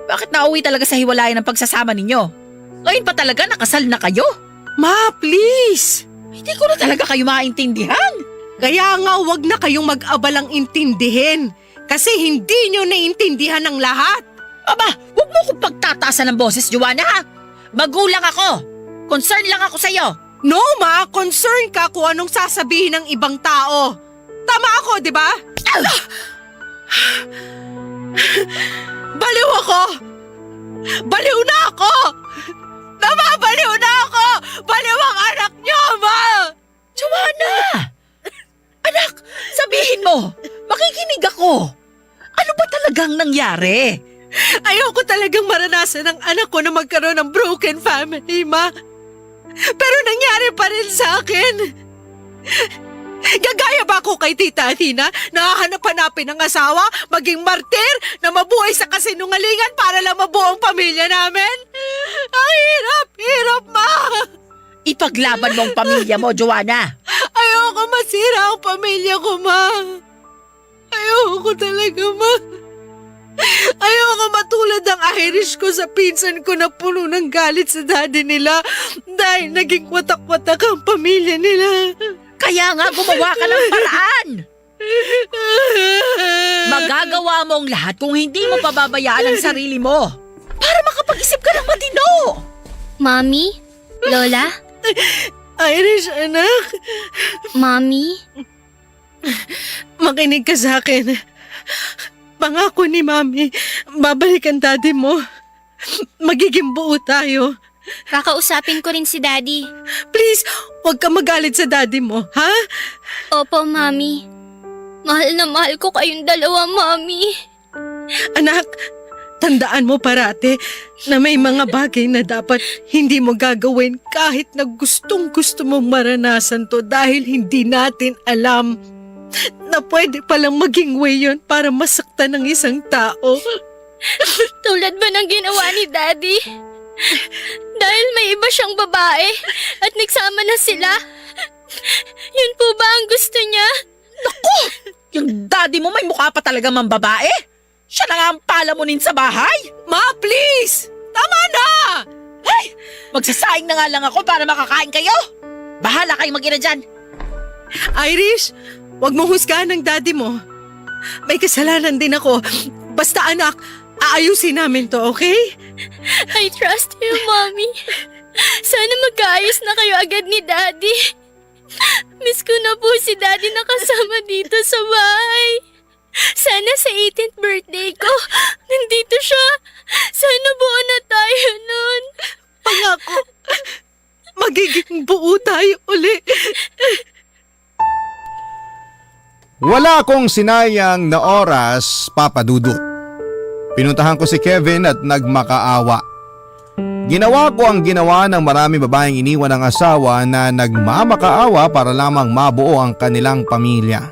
Bakit nauwi talaga sa hiwalayan ng pagsasama ninyo? Ngayon pa talaga nakasal na kayo? Ma, please. Hindi ko na talaga kayo maintindihan. Kaya nga wag na kayong mag-abalang intindihin. Kasi hindi nyo naintindihan ang lahat. Aba, huwag mo akong pagtataasan ng boses, Joanna, ha? Magulang ako. Concern lang ako sa'yo. No, Ma. Concern ka kung anong sasabihin ng ibang tao. Tama ako, di ba? Baliw ako. Baliw na ako. Nababaliw na ako. Baliw ang anak niyo, Ma. Joanna! Anak, sabihin mo. Makikinig ako. Ano ba talagang nangyari? Ayoko talagang maranasan ng anak ko na magkaroon ng broken family, Ma. Pero nangyari pa rin sa akin. Gagaya ba ako kay Tita Athena na hahanap-hanapin ng asawa, maging martir na mabuhay sa kasinungalingan para lang mabuo ang pamilya namin? Ang hirap, Ma. Ipaglaban mo ang pamilya mo, Joanna. Ayoko masira ang pamilya ko, Ma. Ayoko talaga, Ma. Ayoko matulad ang Irish ko sa pinsan ko na puno ng galit sa daddy nila dahil naging watak-watak ang pamilya nila. Kaya nga gumawa ka ng paraan. Magagawa mo ang lahat kung hindi mo pababayaan ang sarili mo. Para makapag-isip ka ng matino. Mami? Lola? Irish, anak, Mami? makinig ka sa akin. Pangako ni Mami, babalik ang daddy mo. Magiging buo tayo. Kakausapin ko rin si Daddy. Please, huwag ka magalit sa daddy mo, ha? Opo, Mami. Mahal na mahal ko kayong dalawa, Mami. Anak, tandaan mo parate na may mga bagay na dapat hindi mo gagawin kahit na gustong gusto mong maranasan to dahil hindi natin alam na pwede palang maging way yun para masaktan ng isang tao. Tulad ba ng ginawa ni Daddy? Dahil may iba siyang babae at nagsama na sila. Yun po ba ang gusto niya? Yung daddy mo may mukha pa talaga mang babae. Siya na nga ang palamunin sa bahay. Ma, please! Tama na! Hey! Magsasaing na nga lang ako para makakain kayo. Bahala kayo mag-ina dyan. Irish, wag mong husgahan ng daddy mo. May kasalanan din ako. Basta anak, aayusin namin to, okay? I trust you, Mommy. Sana magkaayos na kayo agad ni Daddy. Miss ko na po si Daddy na kasama dito sa bahay. Sana sa 18th birthday ko, nandito siya. Sana buo na tayo nun. Pangako, magiging buo tayo uli. Wala akong sinayang na oras, Papa Dudut. Pinuntahan ko si Kevin at nagmakaawa. Ginawa ko ang ginawa ng marami babaeng iniwan ng asawa na nagmamakaawa para lamang mabuo ang kanilang pamilya.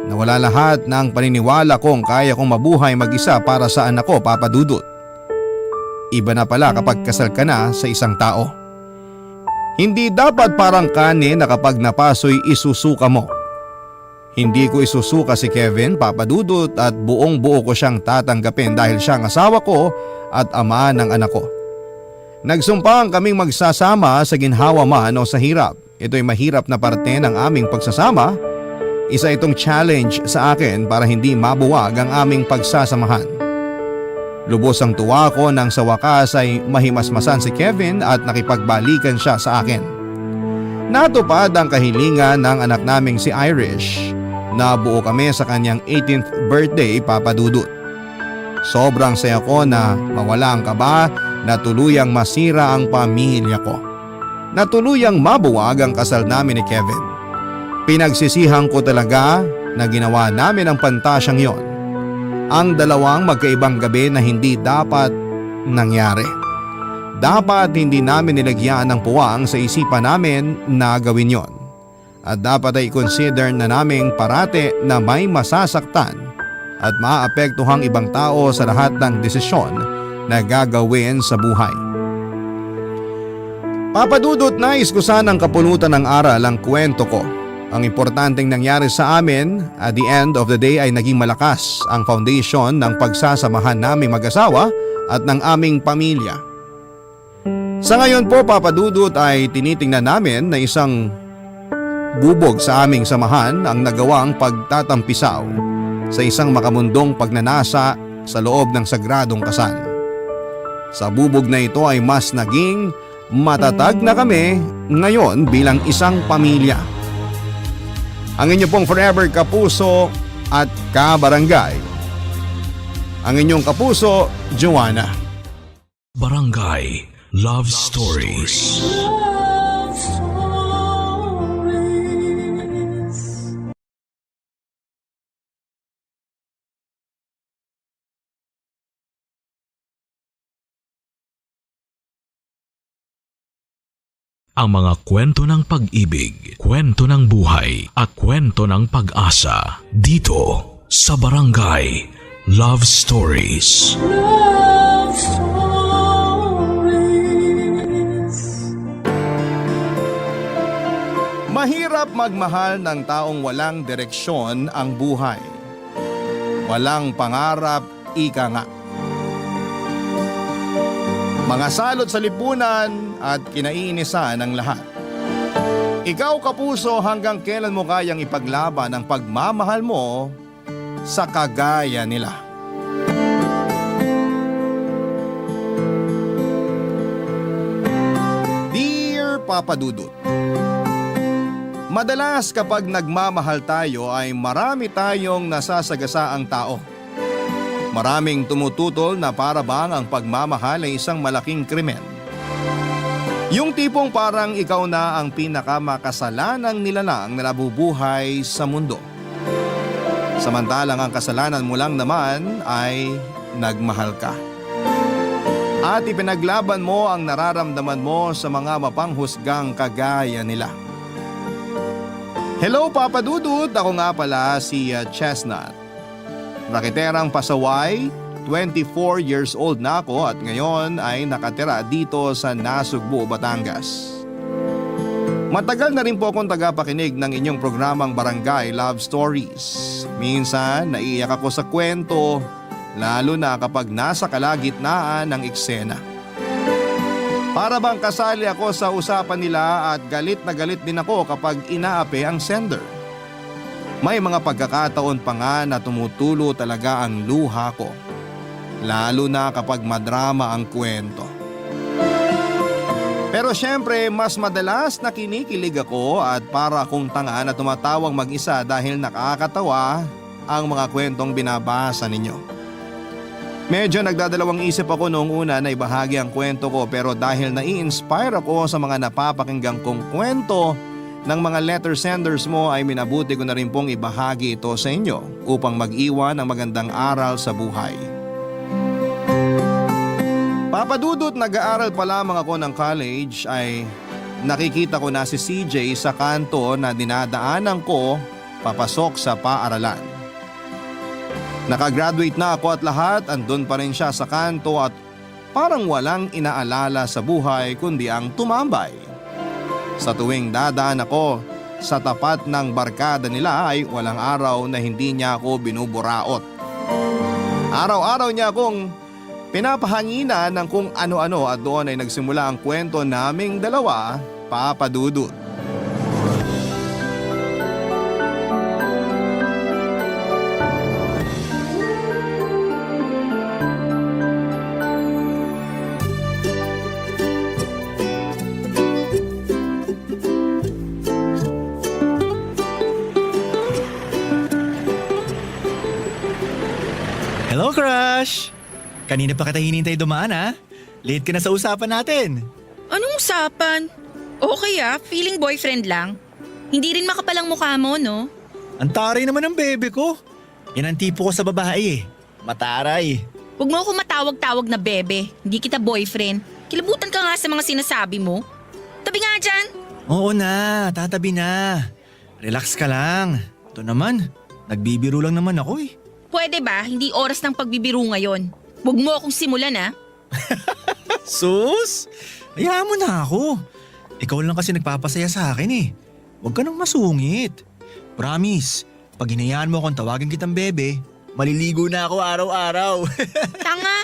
Nawala lahat ng paniniwala kong kaya kong mabuhay mag-isa para sa anak ko, Papa Dudut. Iba na pala kapag kasal ka na sa isang tao. Hindi dapat parang kanin na kapag napasoy isusuka mo. Hindi ko isusuka si Kevin, Papa Dudut, at buong buo ko siyang tatanggapin dahil siyang asawa ko at ama ng anak ko. Nagsumpang kaming magsasama sa ginhawa man o sa hirap. Ito'y mahirap na parte ng aming pagsasama. Isa itong challenge sa akin para hindi mabuwag ang aming pagsasamahan. Lubos ang tuwa ko nang sa wakas ay mahimasmasan si Kevin at nakipagbalikan siya sa akin. Natupad ang kahilingan ng anak naming si Irish. Nabuo kami sa kanyang 18th birthday, Papa Dudut. Sobrang saya ko na mawala ang kaba na tuluyang masira ang pamilya ko. Na tuluyang mabuwag ang kasal namin ni Kevin. Pinagsisihan ko talaga na ginawa namin ang pantasyang yon. Ang dalawang magkaibang gabi na hindi dapat nangyari. Dapat hindi namin nilagyan ng puwang sa isipan namin na gawin yon. At dapat ay i-consider na naming parate na may masasaktan at maapektuhang ibang tao sa lahat ng desisyon na gagawin sa buhay. Papa Dudut, nais ko sanang kapunutan ng aral ang kwento ko. Ang importanteng nangyari sa amin at the end of the day ay naging malakas ang foundation ng pagsasamahan naming mag-asawa at ng aming pamilya. Sa ngayon po, Papa Dudut, ay tinitingnan namin na isang bubog sa aming samahan ang nagawang pagtatampisaw sa isang makamundong pagnanasa sa loob ng sagradong kasal. Sa bubog na ito ay mas naging matatag na kami ngayon bilang isang pamilya. Ang inyo pong forever kapuso at kabarangay. Ang inyong kapuso, Joanna. Barangay Love Stories. Love stories. Ang mga kwento ng pag-ibig, kwento ng buhay, at kwento ng pag-asa dito sa Barangay Love Stories. Love stories. Mahirap magmahal ng taong walang direksyon ang buhay. Walang pangarap Ika nga. Mga salot sa lipunan at kinaiinisan ng lahat. Ikaw kapuso, hanggang kailan mo kayang ipaglaban ang pagmamahal mo sa kagaya nila? Dear Papa Dudut, madalas kapag nagmamahal tayo ay marami tayong nasasagasaang tao. Maraming tumututol na para bang ang pagmamahal ay isang malaking krimen. Yung tipong parang ikaw na ang pinakamakasalanang nilalang na nabubuhay sa mundo. Samantalang ang kasalanan mo lang naman ay nagmahal ka. At ipinaglaban mo ang nararamdaman mo sa mga mapanghusgang kagaya nila. Hello Papa Dudut, ako nga pala si Chestnut. Rakiterang pasaway, 24 years old na ako at ngayon ay nakatira dito sa Nasugbu, Batangas. Matagal na rin po akong tagapakinig ng inyong programang Barangay Love Stories. Minsan naiiyak ako sa kwento, lalo na kapag nasa kalagitnaan ng eksena. Para bang kasali ako sa usapan nila at galit na galit din ako kapag inaapi ang sender. May mga pagkakataon pa nga na tumutulo talaga ang luha ko, lalo na kapag madrama ang kwento. Pero syempre, mas madalas na kinikilig ako at para akong tanga na tumatawang mag-isa dahil nakakatawa ang mga kwentong binabasa ninyo. Medyo nagdadalawang isip ako noong una na ibahagi ang kwento ko, pero dahil nai-inspire ako sa mga napapakinggang kong kwento ng mga letter senders mo ay minabuti ko na rin pong ibahagi ito sa inyo upang mag-iwan ng magandang aral sa buhay. Papa Dudut, nag-aaral pa lamang ako ng college ay nakikita ko na si CJ sa kanto na dinadaanan ko papasok sa paaralan. Nakagraduate na ako at lahat, andun pa rin siya sa kanto at parang walang inaalala sa buhay kundi ang tumambay. Sa tuwing dadaan ako sa tapat ng barkada nila ay walang araw na hindi niya ako binuburaot. Araw-araw niya akong pinapahanginan ng kung ano-ano at doon ay nagsimula ang kwento naming dalawa, Papa Dudut. Hello, crush! Kanina pa kita hinintay dumaan ha? Late ka na sa usapan natin. Anong usapan? Okay feeling boyfriend lang. Hindi rin makapalang mukha mo, no? Ang taray naman ng bebe ko. Yan ang tipo ko sa babae eh. Mataray. Huwag mo ako matawag-tawag na bebe. Hindi kita boyfriend. Kilabutan ka nga sa mga sinasabi mo. Tabi nga dyan. Oo na, tatabi na. Relax ka lang. Ito naman, nagbibiro lang naman ako eh. Pwede ba? Hindi oras ng pagbibiro ngayon. Huwag mo akong simulan Sus! Hayaan mo na ako. Ikaw lang kasi nagpapasaya sa akin eh. Huwag ka nang masungit. Promise, pag hinayaan mo akong tawagin kitang bebe, maliligo na ako araw-araw. Tanga!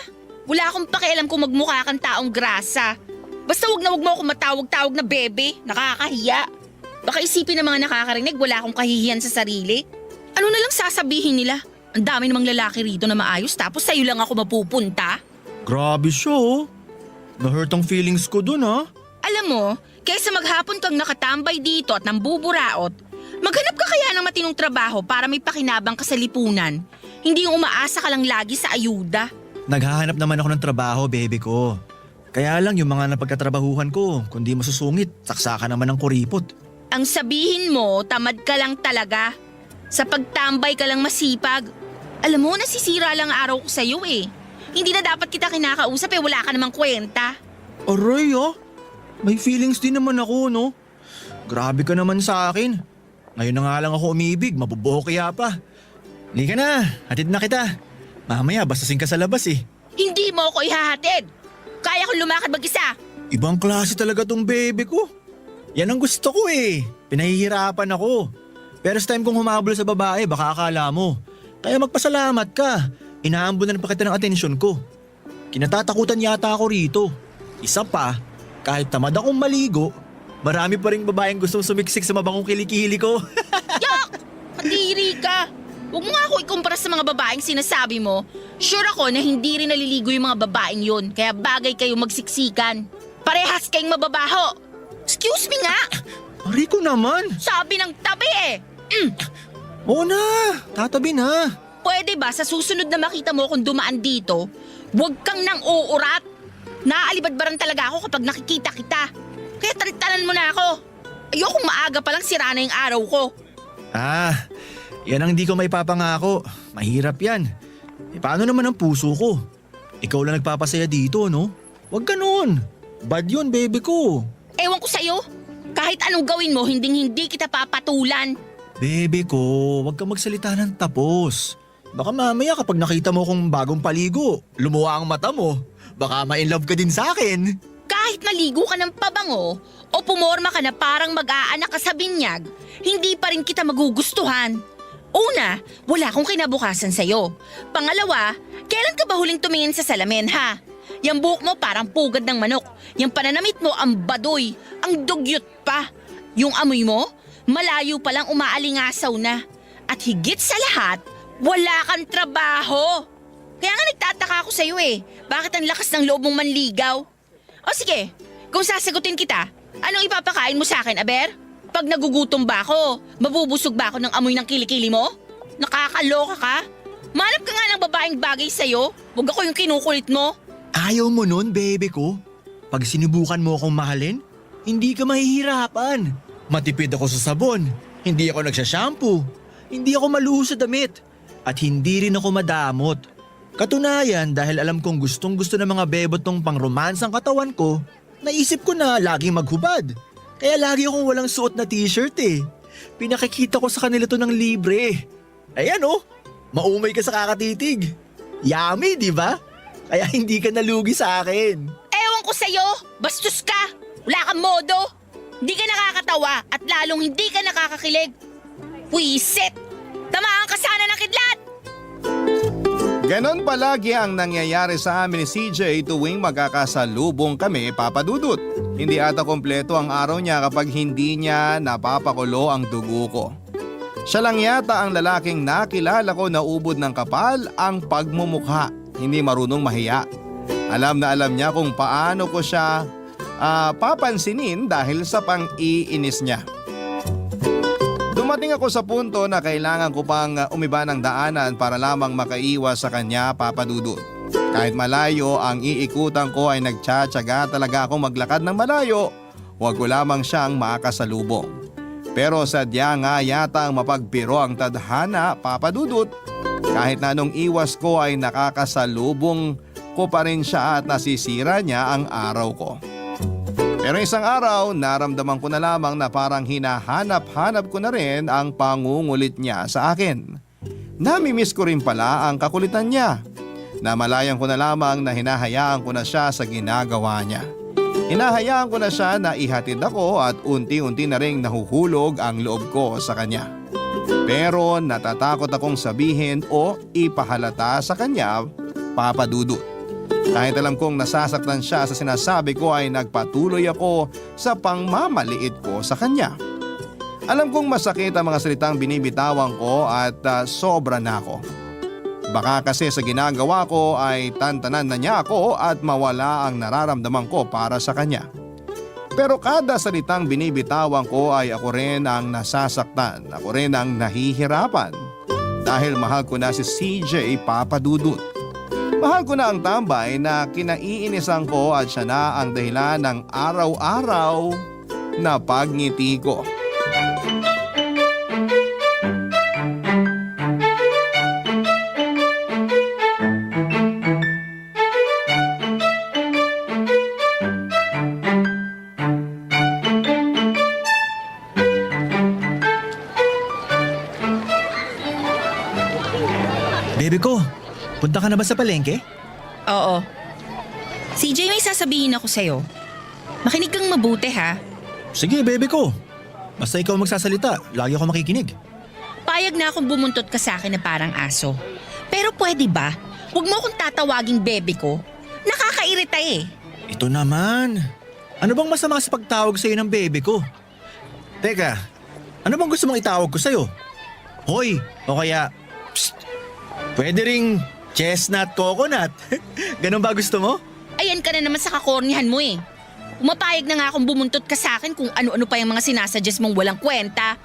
Wala akong pakialam kung magmukha kang taong grasa. Basta wag mo akong matawag-tawag na bebe. Nakakahiya. Baka isipin ng mga nakakarinig wala akong kahihiyan sa sarili. Ano na lang sasabihin nila? Ang dami namang lalaki rito na maayos tapos sa'yo lang ako mapupunta. Grabe siya oh. Na-hurt ang feelings ko dun ah. Alam mo, kaysa maghapon kang nakatambay dito at nambuburaot, maghanap ka kaya ng matinong trabaho para may pakinabang ka sa lipunan. Hindi yung umaasa ka lang lagi sa ayuda. Naghahanap naman ako ng trabaho, bebe ko. Kaya lang yung mga napagkatrabahuhan ko, kundi masusungit, saksakan naman ng kuripot. Ang sabihin mo, tamad ka lang talaga. Sa pagtambay ka lang masipag. Alam mo, nasisira lang araw ko sa'yo eh. Hindi na dapat kita kinakausap wala ka namang kwenta. Aray ah, may feelings din naman ako no. Grabe ka naman sa akin. Ngayon na nga lang ako umibig, mabubuho kaya pa. Halika na, hatid na kita. Mamaya bastasin ka sa labas eh. Hindi mo ako ihahatid. Kaya kong lumakad mag-isa. Ibang klase talaga tong bebe ko. Yan ang gusto ko eh. Pinahihirapan ako. Pero sa time kong humabol sa babae, baka akala mo. Kaya magpasalamat ka. inaambunan pa kita ng atensyon ko. Kinatatakutan yata ako rito. Isa pa, kahit tamad akong maligo, marami pa rin babaeng gustong sumiksik sa mabangong kilikili ko. Yak! Kadiri ka! Huwag mo nga ako ikumpara sa mga babaeng sinasabi mo. Sure ako na hindi rin naliligo yung mga babaeng yun, kaya bagay kayo magsiksikan. Parehas kayong mababaho. Excuse me nga! Rico naman! Sabi ng tabi eh! Oo na, tatabi na. Pwede ba sa susunod na makita mo kung dumaan dito, huwag kang nang uurat? Naaalibadbaran talaga ako kapag nakikita kita. Kaya tantanan mo na ako. Ayokong maaga palang sira na yung araw ko. Ah, yan ang hindi ko may papangako. Mahirap yan. Paano naman ang puso ko? Ikaw lang nagpapasaya dito, no? Huwag ganun. Bad yun, baby ko. Ewan ko sa'yo. Kahit anong gawin mo, hindi kita papatulan. Baby ko, huwag kang magsalita ng tapos. Baka mamaya kapag nakita mo kong bagong paligo, lumuwa ang mata mo. Baka ma-inlove ka din sa akin. Kahit maligo ka ng pabango o pumorma ka na parang mag-aanak ka sa binyag, hindi pa rin kita magugustuhan. Una, wala akong kinabukasan sa'yo. Pangalawa, kailan ka ba huling tumingin sa salamin, ha? Yang buhok mo parang pugad ng manok. Yang pananamit mo ang badoy, ang dugyot pa. Yung amoy mo, malayo palang umaalingasaw na. At higit sa lahat, wala kang trabaho. Kaya nga nagtataka ako sa'yo eh. Bakit ang lakas ng loob mong manligaw? O sige, kung sasagutin kita, anong ipapakain mo sa akin, Aber? Pag nagugutom ba ako, mabubusog ba ako ng amoy ng kilikili mo? Nakakaloka ka? Manap ka nga ng babaeng bagay sa'yo. Huwag ako yung kinukulit mo. Ayaw mo nun, baby ko? Pag sinubukan mo akong mahalin, hindi ka mahihirapan. Matipid ako sa sabon, hindi ako nagsashampoo, hindi ako maluho sa damit, at hindi rin ako madamot. Katunayan, dahil alam kong gustong-gusto ng mga bebot tong pangromansang katawan ko, naisip ko na laging maghubad. Kaya lagi akong walang suot na t-shirt eh. Pinakikita ko sa kanila to ng libre. Ayan oh, maumay ka sa kakatitig. Yummy, di ba? Kaya hindi ka nalugi sa akin. Ewan ko sa'yo, bastos ka. Wala kang modo. Hindi ka nakakatawa at lalong hindi ka nakakakilig. Puisit! Tamaan ka sana ng kidlat! Ganon palagi ang nangyayari sa amin ni CJ tuwing magkakasalubong kami, Papa Dudut. Hindi ata kompleto ang araw niya kapag hindi niya napapakulo ang dugo ko. Siya lang yata ang lalaking nakilala ko na ubod ng kapal ang pagmumukha, hindi marunong mahiya. Alam na alam niya kung paano ko siya papansinin dahil sa pang-iinis niya. Dumating ako sa punto na kailangan ko pang umiba ng daanan para lamang makaiwas sa kanya, Papa Dudut. Kahit malayo ang iikutan ko ay nagtsatsaga talaga akong maglakad ng malayo, huwag ko lamang siyang makasalubong. Pero sadya nga yata ang mapagpiro ang tadhana, Papa Dudut. Kahit na nung iwas ko ay nakakasalubong ko pa rin siya at nasisira niya ang araw ko. Pero isang araw, naramdaman ko na lamang na parang hinahanap-hanap ko na rin ang pangungulit niya sa akin. Namimiss ko rin pala ang kakulitan niya. Namalayan ko na lamang na hinahayaan ko na siya sa ginagawa niya. Hinahayaan ko na siya na ihatid ako at unti-unti na ring nahuhulog ang loob ko sa kanya. Pero natatakot akong sabihin o ipahalata sa kanya, Papa Dudut. Kahit alam kong nasasaktan siya sa sinasabi ko ay nagpatuloy ako sa pangmamaliit ko sa kanya. Alam kong masakit ang mga salitang binibitawan ko at sobra na ako. Baka kasi sa ginagawa ko ay tantanan na niya ako at mawala ang nararamdaman ko para sa kanya. Pero kada salitang binibitawan ko ay ako rin ang nasasaktan, ako rin ang nahihirapan. Dahil mahal ko na si CJ, Papa Dudut. Mahal ko na ang tambay na kinaiinisan ko at siya na ang dahilan ng araw-araw na pagngiti ko. Baby ko, punta ka na ba sa palengke? Oo. CJ, may sasabihin ako sa'yo. Makinig kang mabuti ha. Sige, baby ko. Basta ikaw magsasalita, lagi ako makikinig. Payag na akong bumuntot ka sa akin na parang aso. Pero pwede ba? Huwag mo akong tatawaging bebe ko. Nakakairita eh. Ito naman. Ano bang masama sa pagtawag sa'yo ng bebe ko? Teka, ano bang gusto mong itawag ko sa'yo? Hoy, o kaya, psst, pwede ring chestnut coconut. Ganun ba gusto mo? Ayan ka na naman sa kakornihan mo eh. Umapayag na nga akong bumuntot ka sa akin kung ano-ano pa yung mga sinasuggest mong walang kwenta.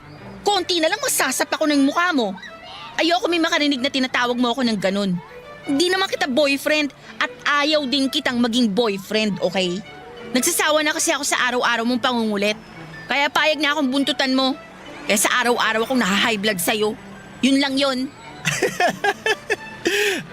Konti na lang masasap ako ng mukha mo. Ayoko may makarinig na tinatawag mo ako ng ganun. Hindi naman kita boyfriend at ayaw din kitang maging boyfriend, okay? Nagsasawa na kasi ako sa araw-araw mong pangungulit. Kaya payag na akong buntutan mo. Kaya sa araw-araw akong naha-high blood sa'yo. Yun lang yun.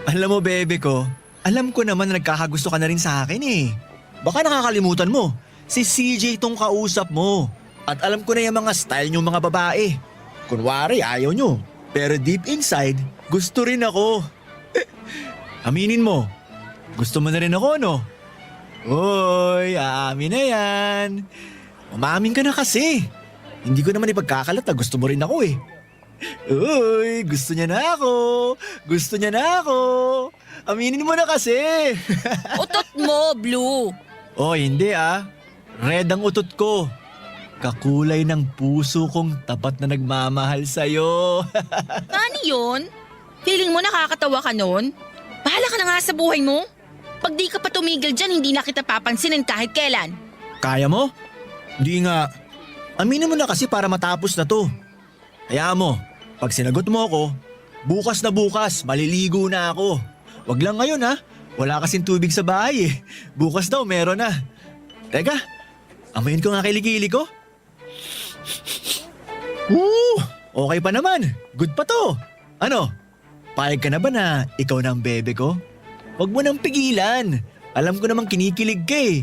Alam mo, bebe ko, alam ko naman na nagkakagusto ka na rin sa akin eh. Baka nakakalimutan mo, si CJ tong kausap mo. At alam ko na yung mga style niyong mga babae. Kunwari, ayaw nyo. Pero deep inside, gusto rin ako. Aminin mo, gusto mo na rin ako, no? Uy, aamin na yan. Umamin ka na kasi. Hindi ko naman ipagkakalat na gusto mo rin ako eh. Uy, gusto niya na ako. Gusto niya na ako. Aminin mo na kasi. Utot mo, Blue. Oh, hindi ah. Red ang utot ko. Kakulay ng puso kong tapat na nagmamahal sa'yo. Ano yun? Feeling mo nakakatawa ka nun? Bahala ka na nga sa buhay mo. Pag di ka pa tumigil dyan, hindi na kita papansinin kahit kailan. Kaya mo? Hindi nga. Aminin mo na kasi para matapos na to. Hayaan mo, pag sinagot mo ako, bukas na bukas, maliligo na ako. Wag lang ngayon ha, wala kasing tubig sa bahay eh. Bukas daw meron na. Teka, amayin ko nga kilikili ko. Okay pa naman, good pa to. Ano, payag ka na ba na ikaw na ang bebe ko? Wag mo nang pigilan, alam ko namang kinikilig ka eh.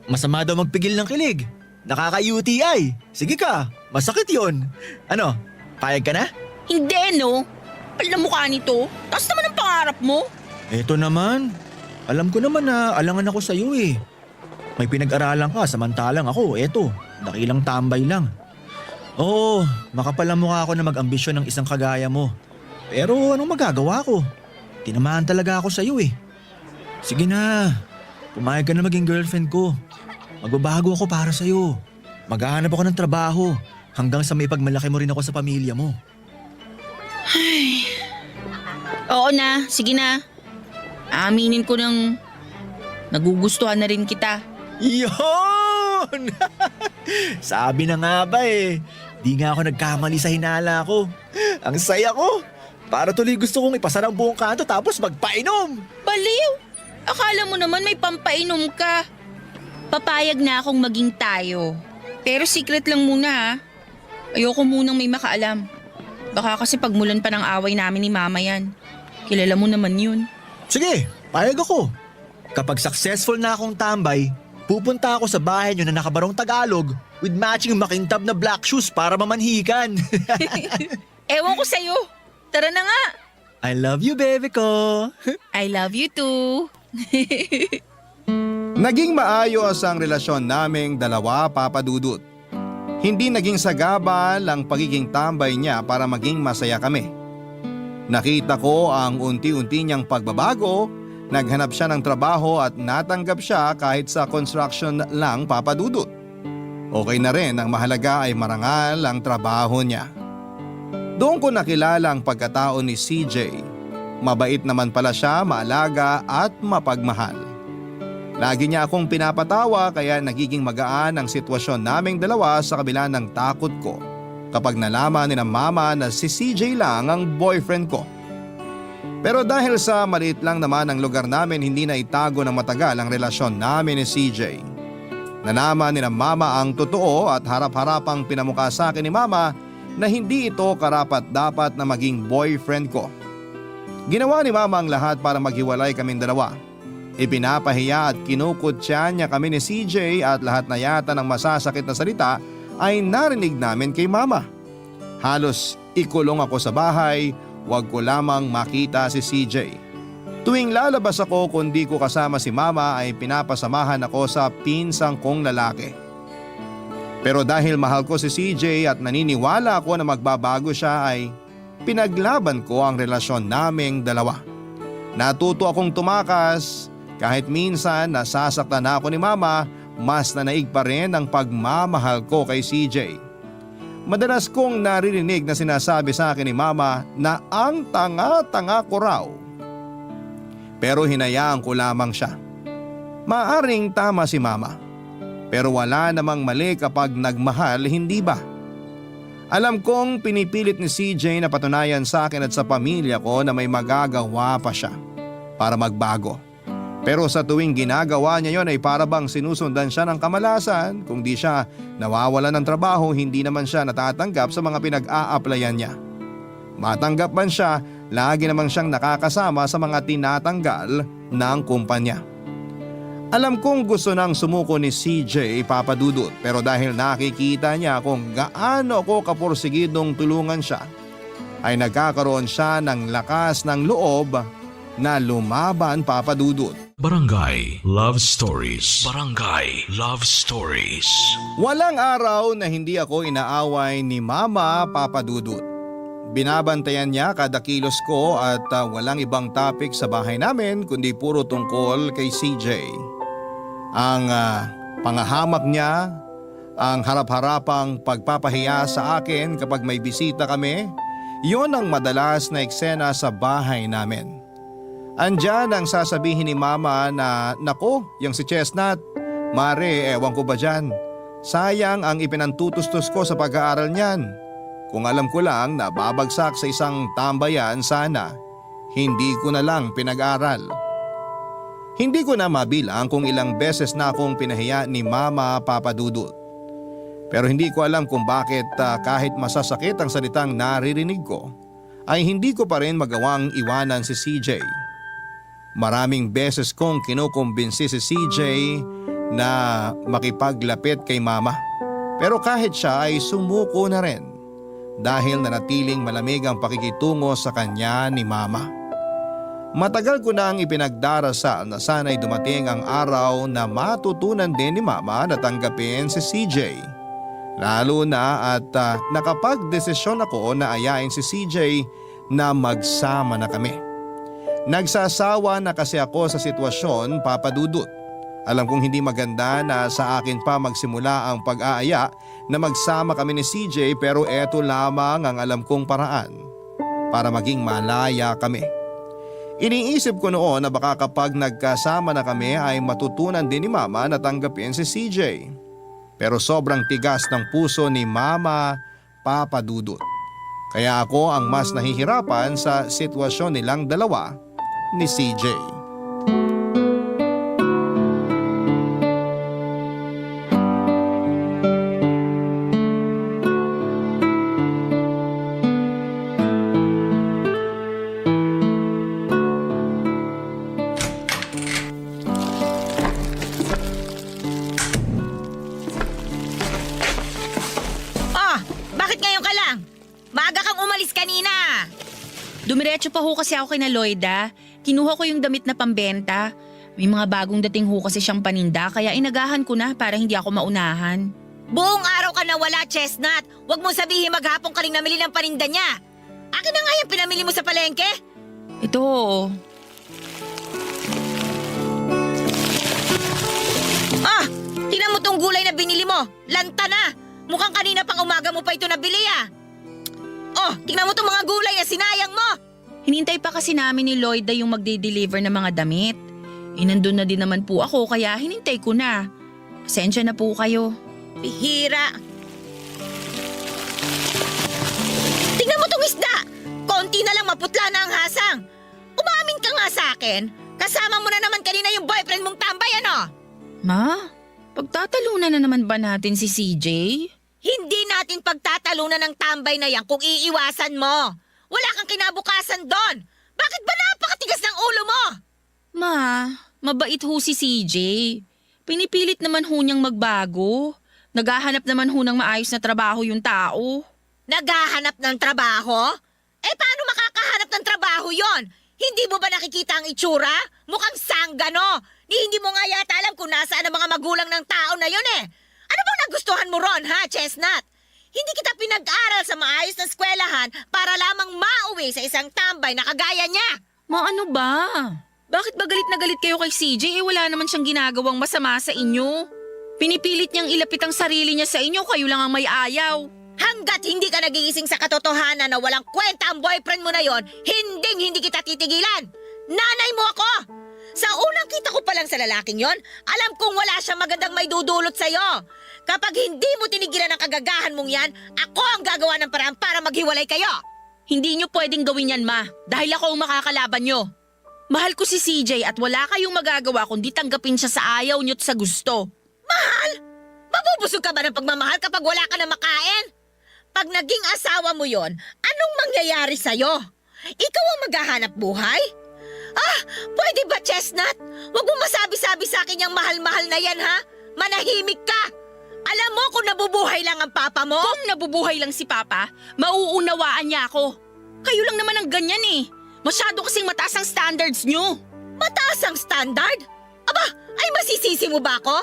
Masama daw magpigil ng kilig, nakaka-UTI. Sige ka, masakit yon. Ano, payag ka na? Hindi, no? Alam mo ka nito. Taas naman ang pangarap mo. Eto naman. Alam ko naman na alangan ako sa'yo eh. May pinag-aralan ka samantalang ako, eto, dakilang tambay lang. Oo, makapal ang mukha ako na mag-ambisyon ng isang kagaya mo. Pero anong magagawa ko? Tinamaan talaga ako sa'yo eh. Sige na, pumayag ka na maging girlfriend ko. Magbabago ako para sa'yo. Maghahanap ako ng trabaho hanggang sa may pagmalaki mo rin ako sa pamilya mo. Oo na, sige na. Aminin ko nang nagugustuhan na rin kita. Yun! Sabi na nga ba eh. Di nga ako nagkamali sa hinala ko. Ang saya ko. Para tuloy gusto kong ipasa ng buong kanto tapos magpainom. Baliw! Akala mo naman may pampainom ka. Papayag na akong maging tayo. Pero secret lang muna ha. Ayoko munang may makaalam. Baka kasi pagmulan pa ng away namin ni Mama yan. Kilala mo naman yun. Sige, payag ako. Kapag successful na akong tambay, pupunta ako sa bahay nyo na nakabarong Tagalog with matching makintab na black shoes para mamanhikan. Ewan ko sa'yo. Tara na nga. I love you, baby ko. I love you too. Naging maayos ang relasyon naming dalawa, Papa Dudut. Hindi naging sagabal ang pagiging tambay niya para maging masaya kami. Nakita ko ang unti-unti niyang pagbabago, naghanap siya ng trabaho at natanggap siya kahit sa construction lang, Papa Dudut. Okay na rin, ang mahalaga ay marangal ang trabaho niya. Doon ko nakilala ang pagkatao ni CJ. Mabait naman pala siya, maalaga at mapagmahal. Lagi niya akong pinapatawa kaya nagiging magaan ang sitwasyon naming dalawa sa kabila ng takot ko kapag nalaman ni na Mama na si CJ lang ang boyfriend ko. Pero dahil sa maliit lang naman ang lugar namin, hindi na itago ng matagal ang relasyon namin ni CJ. Nalaman ni na Mama ang totoo at harap-harapang pinamukha sa akin ni Mama na hindi ito karapat-dapat na maging boyfriend ko. Ginawa ni Mama ang lahat para maghiwalay kaming dalawa. Ipinapahiya at kinukutya niya kami ni CJ at lahat na yata ng masasakit na salita ay narinig namin kay Mama. Halos ikulong ako sa bahay, wag ko lamang makita si CJ. Tuwing lalabas ako kundi ko kasama si Mama ay pinapasamahan ako sa pinsang kong lalaki. Pero dahil mahal ko si CJ at naniniwala ako na magbabago siya ay pinaglaban ko ang relasyon naming dalawa. Natuto akong tumakas kahit minsan nasasaktan na ako ni mama, mas nanaig pa rin ang pagmamahal ko kay CJ. Madalas kong naririnig na sinasabi sa akin ni mama na ang tanga-tanga ko raw. Pero hinayaan ko lamang siya. Maaring tama si mama. Pero wala namang mali kapag nagmahal, hindi ba? Alam kong pinipilit ni CJ na patunayan sa akin at sa pamilya ko na may magagawa pa siya para magbago. Pero sa tuwing ginagawa niya yon ay para bang sinusundan siya ng kamalasan. Kung di siya nawawalan ng trabaho, hindi naman siya natatanggap sa mga pinag-a-applyan niya. Matanggap man siya, lagi naman siyang nakakasama sa mga tinatanggal ng kumpanya. Alam kong gusto nang sumuko ni CJ, Papa Dudut, pero dahil nakikita niya kung gaano ako kapursigidong tulungan siya, ay nagkakaroon siya ng lakas ng loob na lumaban, Papa Dudut. Barangay Love Stories. Barangay Love Stories. Walang araw na hindi ako inaaway ni Mama, Papa Dudut. Binabantayan niya kada kilos ko at walang ibang topic sa bahay namin kundi puro tungkol kay CJ. Ang pangahamak niya, ang harap-harapang pagpapahiya sa akin kapag may bisita kami, yon ang madalas na eksena sa bahay namin. Andyan ang sasabihin ni Mama na, "Nako, yung si Chestnut, Mare, ewan ko ba dyan? Sayang ang ipinantutustos ko sa pag-aaral niyan. Kung alam ko lang na babagsak sa isang tambayan sana, hindi ko na lang pinag-aral." Hindi ko na mabilang kung ilang beses na akong pinahiya ni Mama, Papa Dudut. Pero hindi ko alam kung bakit kahit masasakit ang salitang naririnig ko, ay hindi ko pa rin magawang iwanan si CJ. Maraming beses kong kinukumbinsi si CJ na makipaglapit kay Mama. Pero kahit siya ay sumuko na rin dahil nanatiling malamig ang pakikitungo sa kanya ni Mama. Matagal ko na ang ipinagdarasal na sana'y dumating ang araw na matutunan din ni Mama na tanggapin si CJ. Lalo na at nakapagdesisyon ako na ayain si CJ na magsama na kami. Nagsasawa na kasi ako sa sitwasyon, Papa Dudut. Alam kong hindi maganda na sa akin pa magsimula ang pag-aaya na magsama kami ni CJ, pero eto lamang ang alam kong paraan para maging malaya kami. Iniisip ko noon na baka kapag nagkasama na kami ay matutunan din ni Mama na tanggapin si CJ. Pero sobrang tigas ng puso ni Mama, Papa Dudut. Kaya ako ang mas nahihirapan sa sitwasyon nilang dalawa ni CJ. Bakit ngayon ka lang? Maaga kang umalis kanina. Dumiretso pa ho kasi ako kay na Lloyda. Kinuha ko yung damit na pambenta. May mga bagong dating ho kasi siyang paninda kaya inagahan ko na para hindi ako maunahan. Buong araw ka na wala, Chestnut. Huwag mo sabihin maghapon ka rin namili ng paninda niya. Akin na nga yung pinamili mo sa palengke. Ito ho. Tingnan mo tong gulay na binili mo. Lanta na. Mukhang kanina pang umaga mo pa ito nabili tingnan mo tong mga gulay sinayang mo. Hinintay pa kasi namin ni Lloyda yung magde-deliver ng mga damit. Nandun na din naman po ako kaya hinintay ko na. Pasensya na po kayo. Bihira. Tingnan mo tong isda. Konti na lang maputla na ang hasang. Umamin ka nga sa akin. Kasama mo na naman kanina yung boyfriend mong tambay, Ma, pagtatalunan na naman ba natin si CJ? Hindi natin pagtatalunan ng tambay na yan kung iiwasan mo. Wala kang kinabukasan doon. Bakit ba napakatigas ng ulo mo? Ma, mabait ho si CJ. Pinipilit naman ho niyang magbago. Naghahanap naman ho ng maayos na trabaho yung tao. Naghahanap ng trabaho? Paano makakahanap ng trabaho yon? Hindi mo ba nakikita ang itsura? Mukhang sanggano. Hindi mo nga yata alam kung nasaan ang mga magulang ng tao na yon Ano bang nagustuhan mo ron, ha, Chestnut? Hindi kita pinag-aral sa maayos na eskwelahan para lamang mauwi sa isang tambay na kagaya niya. Ano ba? Bakit ba galit na galit kayo kay CJ? Wala naman siyang ginagawang masama sa inyo. Pinipilit niyang ilapit ang sarili niya sa inyo, kayo lang ang may ayaw. Hanggat hindi ka nagigising sa katotohanan na walang kwenta ang boyfriend mo na yon, hindi kita titigilan. Nanay mo ako! Sa unang kita ko pa lang sa lalaking yon, alam kong wala siyang magandang may dudulot sa'yo. Kapag hindi mo tinigilan ang kagagahan mong yan, ako ang gagawa ng paraan para maghiwalay kayo. Hindi niyo pwedeng gawin yan, ma. Dahil ako ang makakalaban niyo. Mahal ko si CJ at wala kayong magagawa kundi tanggapin siya sa ayaw niyo at sa gusto. Mahal? Mabubusog ka ba ng pagmamahal kapag wala ka na makain? Pag naging asawa mo yon, anong mangyayari sa'yo? Ikaw ang maghahanap buhay? Pwede ba, Chestnut? Huwag mo masabi-sabi sa akin yung mahal-mahal na yan, ha? Manahimik ka! Alam mo kung nabubuhay lang ang papa mo? Kung nabubuhay lang si Papa, mauunawaan niya ako. Kayo lang naman ang ganyan eh. Masyado kasing mataas ang standards niyo. Mataas ang standard? Aba, ay masisisi mo ba ako?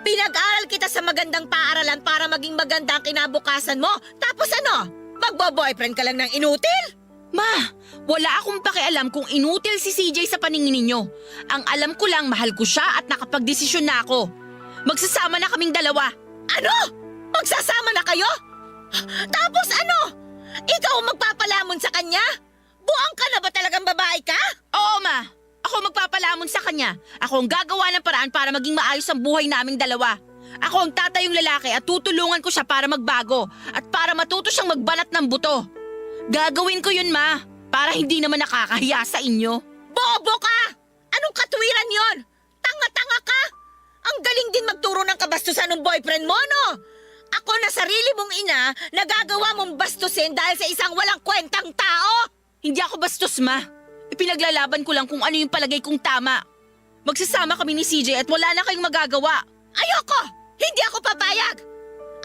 Pinag-aral kita sa magandang paaralan para maging maganda ang kinabukasan mo. Tapos ano? Magbo-boyfriend ka lang ng inutil? Ma, wala akong pakialam kung inutil si CJ sa paningin ninyo. Ang alam ko lang mahal ko siya at nakapagdesisyon na ako. Magsasama na kaming dalawa. Ano? Magsasama na kayo? Tapos ano? Ikaw ang magpapalamon sa kanya? Buang ka na ba talagang babae ka? Oo, ma. Ako magpapalamon sa kanya. Ako ang gagawa ng paraan para maging maayos ang buhay naming dalawa. Ako ang tatayong lalaki at tutulungan ko siya para magbago at para matuto siyang magbanat ng buto. Gagawin ko yun, ma, para hindi naman nakakahiya sa inyo. Bobo ka! Anong katwiran yon? Tanga-tanga ka! Ang galing din magturo ng kabastusan ng boyfriend mo, no? Ako na sarili mong ina, nagagawa mong bastusin dahil sa isang walang kwentang tao! Hindi ako bastos, ma. Ipinaglalaban ko lang kung ano yung palagay kong tama. Magsasama kami ni CJ at wala na kayong magagawa. Ayoko! Hindi ako papayag!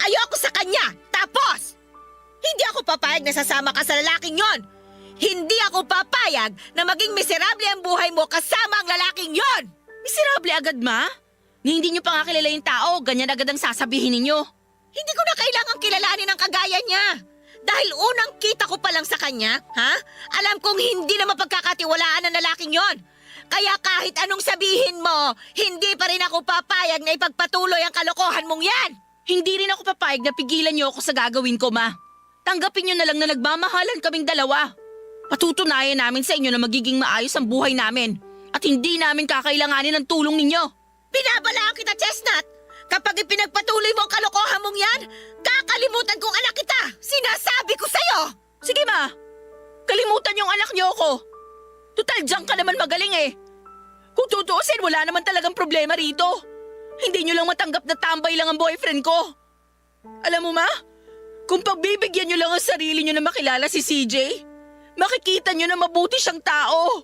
Ayoko sa kanya! Tapos! Hindi ako papayag na sasama ka sa lalaking yon! Hindi ako papayag na maging miserable ang buhay mo kasama ang lalaking yon! Miserable agad, ma? Ni hindi niyo pa nga kilala yung tao, ganyan agad ang sasabihin ninyo. Hindi ko na kailangang kilalanin ang kagaya niya. Dahil unang kita ko pa lang sa kanya, ha? Alam kong hindi na mapagkakatiwalaan ang lalaking yon. Kaya kahit anong sabihin mo, hindi pa rin ako papayag na ipagpatuloy ang kalokohan mong yan. Hindi rin ako papayag na pigilan niyo ako sa gagawin ko, ma. Tanggapin niyo na lang na nagmamahalan kaming dalawa. Patutunayan namin sa inyo na magiging maayos ang buhay namin at hindi namin kakailanganin ng tulong ninyo. Binabalaan kita, Chestnut! Kapag ipinagpatuloy mo ang kalokohan mong yan, kakalimutan kong anak kita! Sinasabi ko sa'yo! Sige, ma. Kalimutan yung anak niyo ako. Tutal, diyan ka naman magaling eh. Kung tutuusin, wala naman talagang problema rito. Hindi niyo lang matanggap na tambay lang ang boyfriend ko. Alam mo, ma? Kung pagbibigyan niyo lang ang sarili niyo na makilala si CJ, makikita niyo na mabuti siyang tao.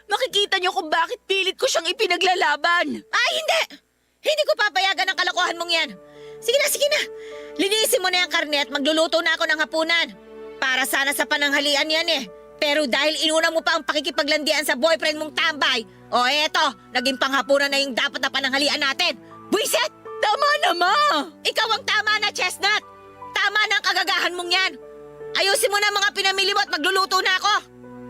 Makikita niyo kung bakit pilit ko siyang ipinaglalaban. Ay, hindi! Hindi ko papayagan ang kalokohan mong yan. Sige na. Linisin mo na yung karne at magluluto na ako ng hapunan. Para sana sa pananghalian yan eh. Pero dahil inuna mo pa ang pakikipaglandian sa boyfriend mong tambay, o eto, naging panghapunan na yung dapat na pananghalian natin. Buisit! Tama na, ma! Ikaw ang tama na, Chestnut! Tama na ang kagagahan mong yan. Ayusin mo na mga pinamili mo at magluluto na ako.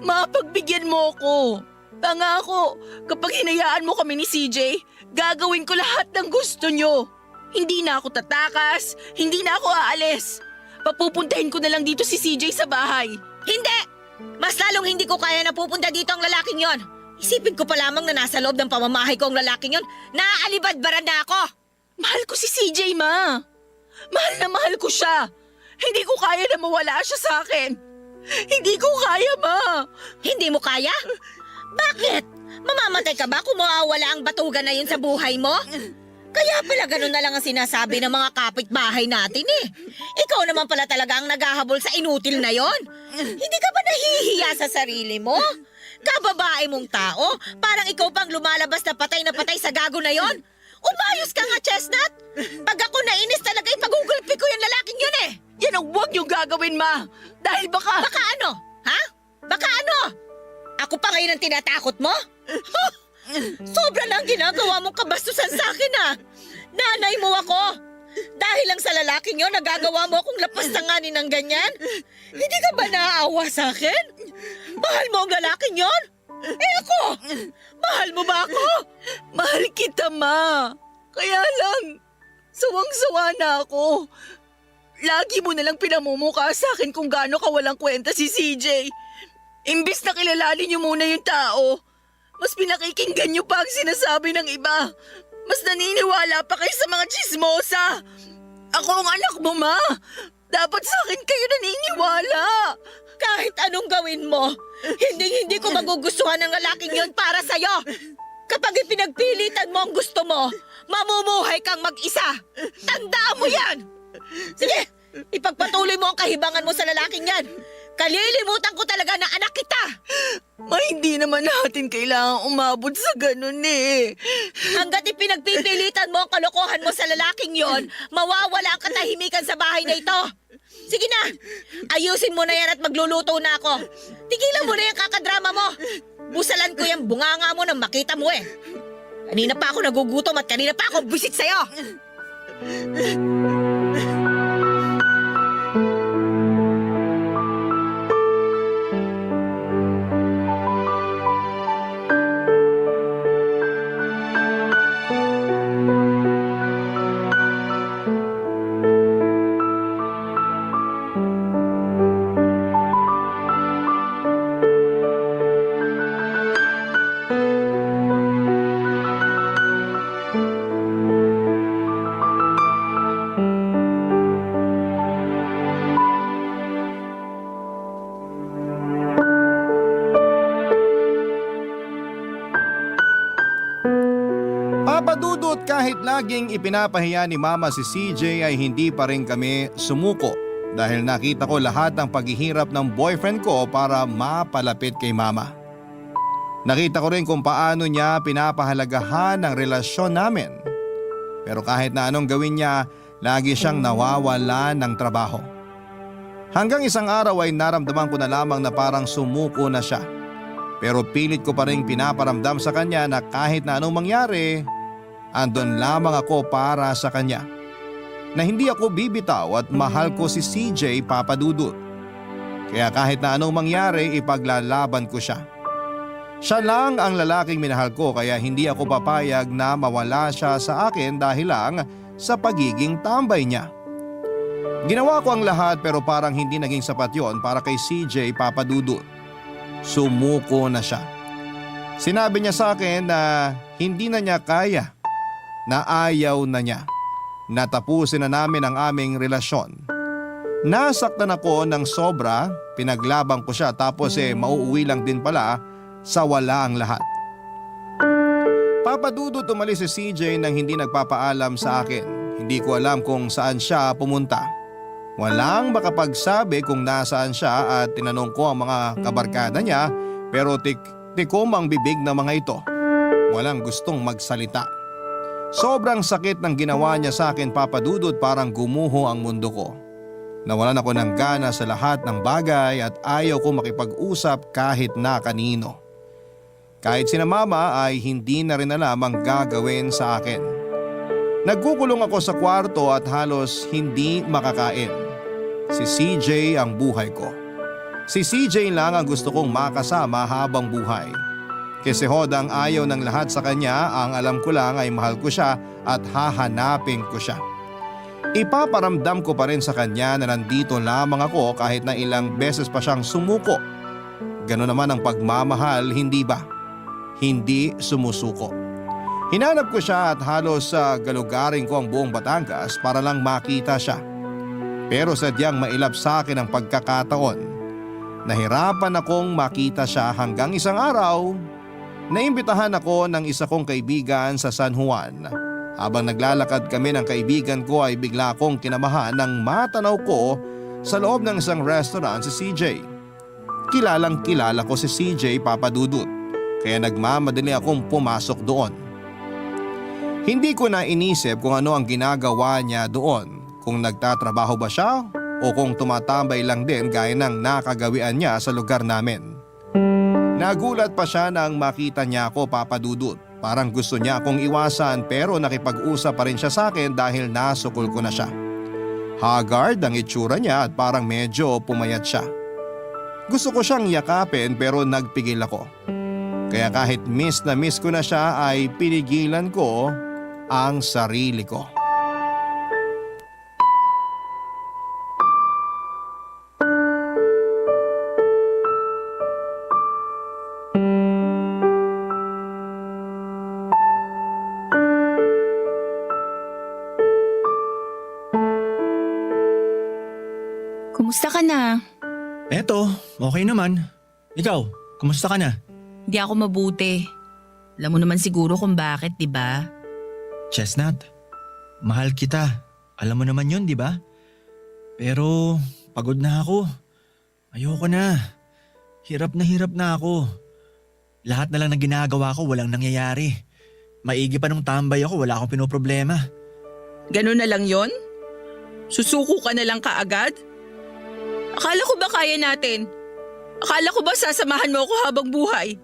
Ma, pagbigyan mo ko. Pangako, kapag hinayaan mo kami ni CJ, gagawin ko lahat ng gusto nyo. Hindi na ako tatakas, hindi na ako aalis. Papupuntahin ko na lang dito si CJ sa bahay. Hindi! Mas lalong hindi ko kaya na pupunta dito ang lalaking yon. Isipin ko pa lamang na nasa loob ng pamamahay ko ang lalaking yon. Naaalibadbaran na ako. Mahal ko si CJ, ma. Mahal na mahal ko siya. Hindi ko kaya na mawala siya sa akin. Hindi ko kaya, ma. Hindi mo kaya? Bakit? Mamamatay ka ba kung mawawala ang batugan na yun sa buhay mo? Kaya pala ganun na lang ang sinasabi ng mga kapitbahay natin eh. Ikaw naman pala talaga ang naghahabol sa inutil na yon. Hindi ka ba nahihiya sa sarili mo? Kababae mong tao, parang ikaw pang lumalabas na patay sa gago na yon. Umayos ka nga, Chestnut! Pag ako nainis talaga, ipagugulpi ko yung lalaking yun eh! Yan ang huwag niyong gagawin, ma. Dahil baka... Baka ano? Ha? Baka ano? Ako pa ngayon ang tinatakot mo? Sobra lang ginagawa mong kabastusan sa akin ah! Nanay mo ako! Dahil lang sa lalaking yun, nagagawa mo akong lapastanganin ng ganyan? Hindi ka ba naaawa sa akin? Mahal mo ang lalaking yon? Mahal mo ba ako? Mahal kita, Ma. Kaya lang, sawang-sawa na ako. Lagi mo nalang pinamumukha sa akin kung gaano ka walang kwenta si CJ. Imbis na kilalanin niyo muna yung tao, mas pinakikinggan niyo pa ang sinasabi ng iba. Mas naniniwala pa kayo sa mga chismosa. Ako ang anak mo, Ma. Dapat sa akin kayo naniniwala. Kahit anong gawin mo, hindi ko magugustuhan ng lalaking yon para sa'yo. Kapag ipinagpilitan mo ang gusto mo, mamumuhay kang mag-isa. Tandaan mo yan! Sige, ipagpatuloy mo ang kahibangan mo sa lalaking yan. Kalilimutan ko talaga na anak kita. Ma, hindi naman natin kailangang umabot sa ganun eh. Hanggat ipinagpipilitan mo ang kalokohan mo sa lalaking yon, mawawala ang katahimikan sa bahay na ito. Sige na, ayusin mo na yan at magluluto na ako. Tigilan mo na yung kakadrama mo. Busalan ko yung bunganga mo nang makita mo eh. Kanina pa ako nagugutom at kanina pa ako busit sa'yo. Papadudot, kahit laging ipinapahiya ni Mama si CJ ay hindi pa rin kami sumuko dahil nakita ko lahat ng paghihirap ng boyfriend ko para mapalapit kay Mama. Nakita ko rin kung paano niya pinapahalagahan ang relasyon namin. Pero kahit na anong gawin niya, lagi siyang nawawala ng trabaho. Hanggang isang araw ay naramdaman ko na lamang na parang sumuko na siya. Pero pilit ko pa rin pinaparamdam sa kanya na kahit na anong mangyari, andun lamang ako para sa kanya. Na hindi ako bibitaw at mahal ko si CJ, Papa Dudut. Kaya kahit na anong mangyari, ipaglalaban ko siya. Siya lang ang lalaking minahal ko kaya hindi ako papayag na mawala siya sa akin dahil lang sa pagiging tambay niya. Ginawa ko ang lahat pero parang hindi naging sapat yon para kay CJ, Papa Dudut. Sumuko na siya. Sinabi niya sa akin na hindi na niya kaya, na ayaw na niya. Natapusin na namin ang aming relasyon. Nasaktan ako ng sobra, pinaglabang ko siya tapos mauuwi lang din pala sa wala ang lahat. Papa Dudut, umalis si CJ nang hindi nagpapaalam sa akin. Hindi ko alam kung saan siya pumunta. Walang makapagsabi kung nasaan siya at tinanong ko ang mga kabarkada niya pero tikom ang bibig ng mga ito. Walang gustong magsalita. Sobrang sakit ng ginawa niya sa akin, Papa Dudut, parang gumuho ang mundo ko. Nawalan ako ng gana sa lahat ng bagay at ayaw ko makipag-usap kahit na kanino. Kahit sina Mama ay hindi na rin alam ang gagawin sa akin. Nagkukulong ako sa kwarto at halos hindi makakain. Si CJ ang buhay ko. Si CJ lang ang gusto kong makasama habang buhay. Kasi hodang ayaw ng lahat sa kanya, ang alam ko lang ay mahal ko siya at hahanapin ko siya. Ipaparamdam ko pa rin sa kanya na nandito lamang ako kahit na ilang beses pa siyang sumuko. Ganon naman ang pagmamahal, hindi ba? Hindi sumusuko. Hinanap ko siya at halos galugarin ko ang buong Batangas para lang makita siya. Pero sadyang mailap sa akin ang pagkakataon. Nahirapan akong makita siya hanggang isang araw. Naimbitahan ako ng isa kong kaibigan sa San Juan. Habang naglalakad kami ng kaibigan ko ay bigla akong kinamahan nang matanaw ko sa loob ng isang restaurant si CJ. Kilalang kilala ko si CJ, Papa Dudut, kaya nagmamadali akong pumasok doon. Hindi ko na inisip kung ano ang ginagawa niya doon, kung nagtatrabaho ba siya o kung tumatambay lang din gaya ng nakagawian niya sa lugar namin. Nagulat pa siya nang makita niya ako, Papa Dudut. Parang gusto niya akong iwasan pero nakipag-usap pa rin siya sa akin dahil nasukol ko na siya. Haggard ang itsura niya at parang medyo pumayat siya. Gusto ko siyang yakapin pero nagpigil ako. Kaya kahit miss na miss ko na siya ay pinigilan ko ang sarili ko. Kumusta ka na? Eto, okay naman. Ikaw, kumusta ka na? Hindi ako mabuti. Alam mo naman siguro kung bakit, di ba? Chestnut, mahal kita. Alam mo naman yun, di ba? Pero pagod na ako. Ayoko na. Hirap na ako. Lahat na lang na ginagawa ko walang nangyayari. Maigi pa nung tambay ako, wala akong pinoproblema. Ganun na lang yon? Susuko ka na lang kaagad? Akala ko ba kaya natin? Akala ko ba sasamahan mo ako habang buhay?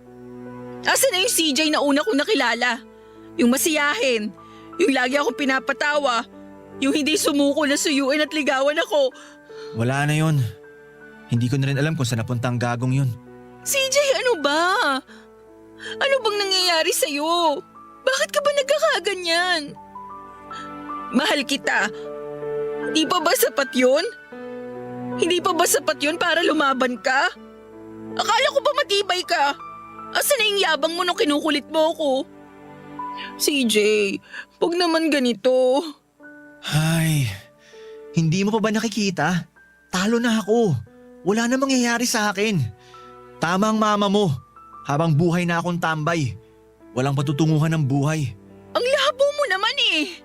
Asa na yung CJ na una kong nakilala? Yung masiyahin, yung lagi akong pinapatawa, yung hindi sumuko na suyuin at ligawan ako. Wala na yon. Hindi ko na rin alam kung saan napunta ang gagong yun. CJ, ano ba? Ano bang nangyayari sa'yo? Bakit ka ba nagkakaganyan? Mahal kita. Hindi pa ba sapat yun? Hindi pa ba sapat yun para lumaban ka? Akala ko ba matibay ka? Asan na yung yabang mo nung kinukulit mo ko? CJ, huwag naman ganito. Ay, hindi mo pa ba nakikita? Talo na ako. Wala na mangyayari sa akin. Tama ang mama mo. Habang buhay na akong tambay. Walang patutunguhan ng buhay. Ang labo mo naman eh.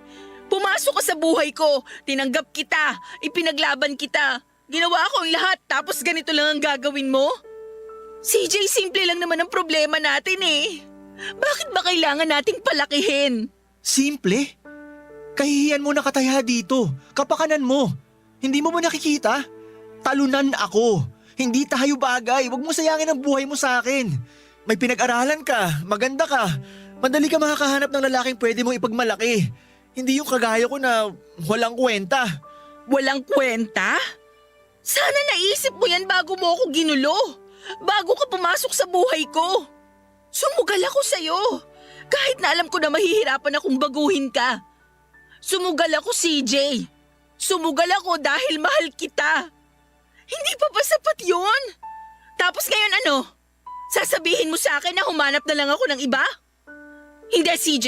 Pumasok ka sa buhay ko, tinanggap kita, ipinaglaban kita. Ginawa ko ang lahat tapos ganito lang ang gagawin mo? CJ, simple lang naman ang problema natin eh. Bakit ba kailangan nating palakihin? Simple? Kahihiyan mo nakataya dito. Kapakanan mo. Hindi mo ba nakikita? Talunan ako. Hindi tayo bagay. Huwag mo sayangin ang buhay mo sa akin. May pinag-aralan ka, maganda ka. Madali ka makakahanap ng lalaking pwede mong ipagmalaki. Hindi yung kagaya ko na walang kwenta. Walang kwenta? Sana naisip mo yan bago mo ako ginulo. Bago ka pumasok sa buhay ko. Sumugal ako sa'yo. Kahit na alam ko na mahihirapan akong baguhin ka. Sumugal ako, CJ. Sumugal ako dahil mahal kita. Hindi pa ba sapat yun? Tapos ngayon ano? Sasabihin mo sa akin na humanap na lang ako ng iba? Hindi, CJ.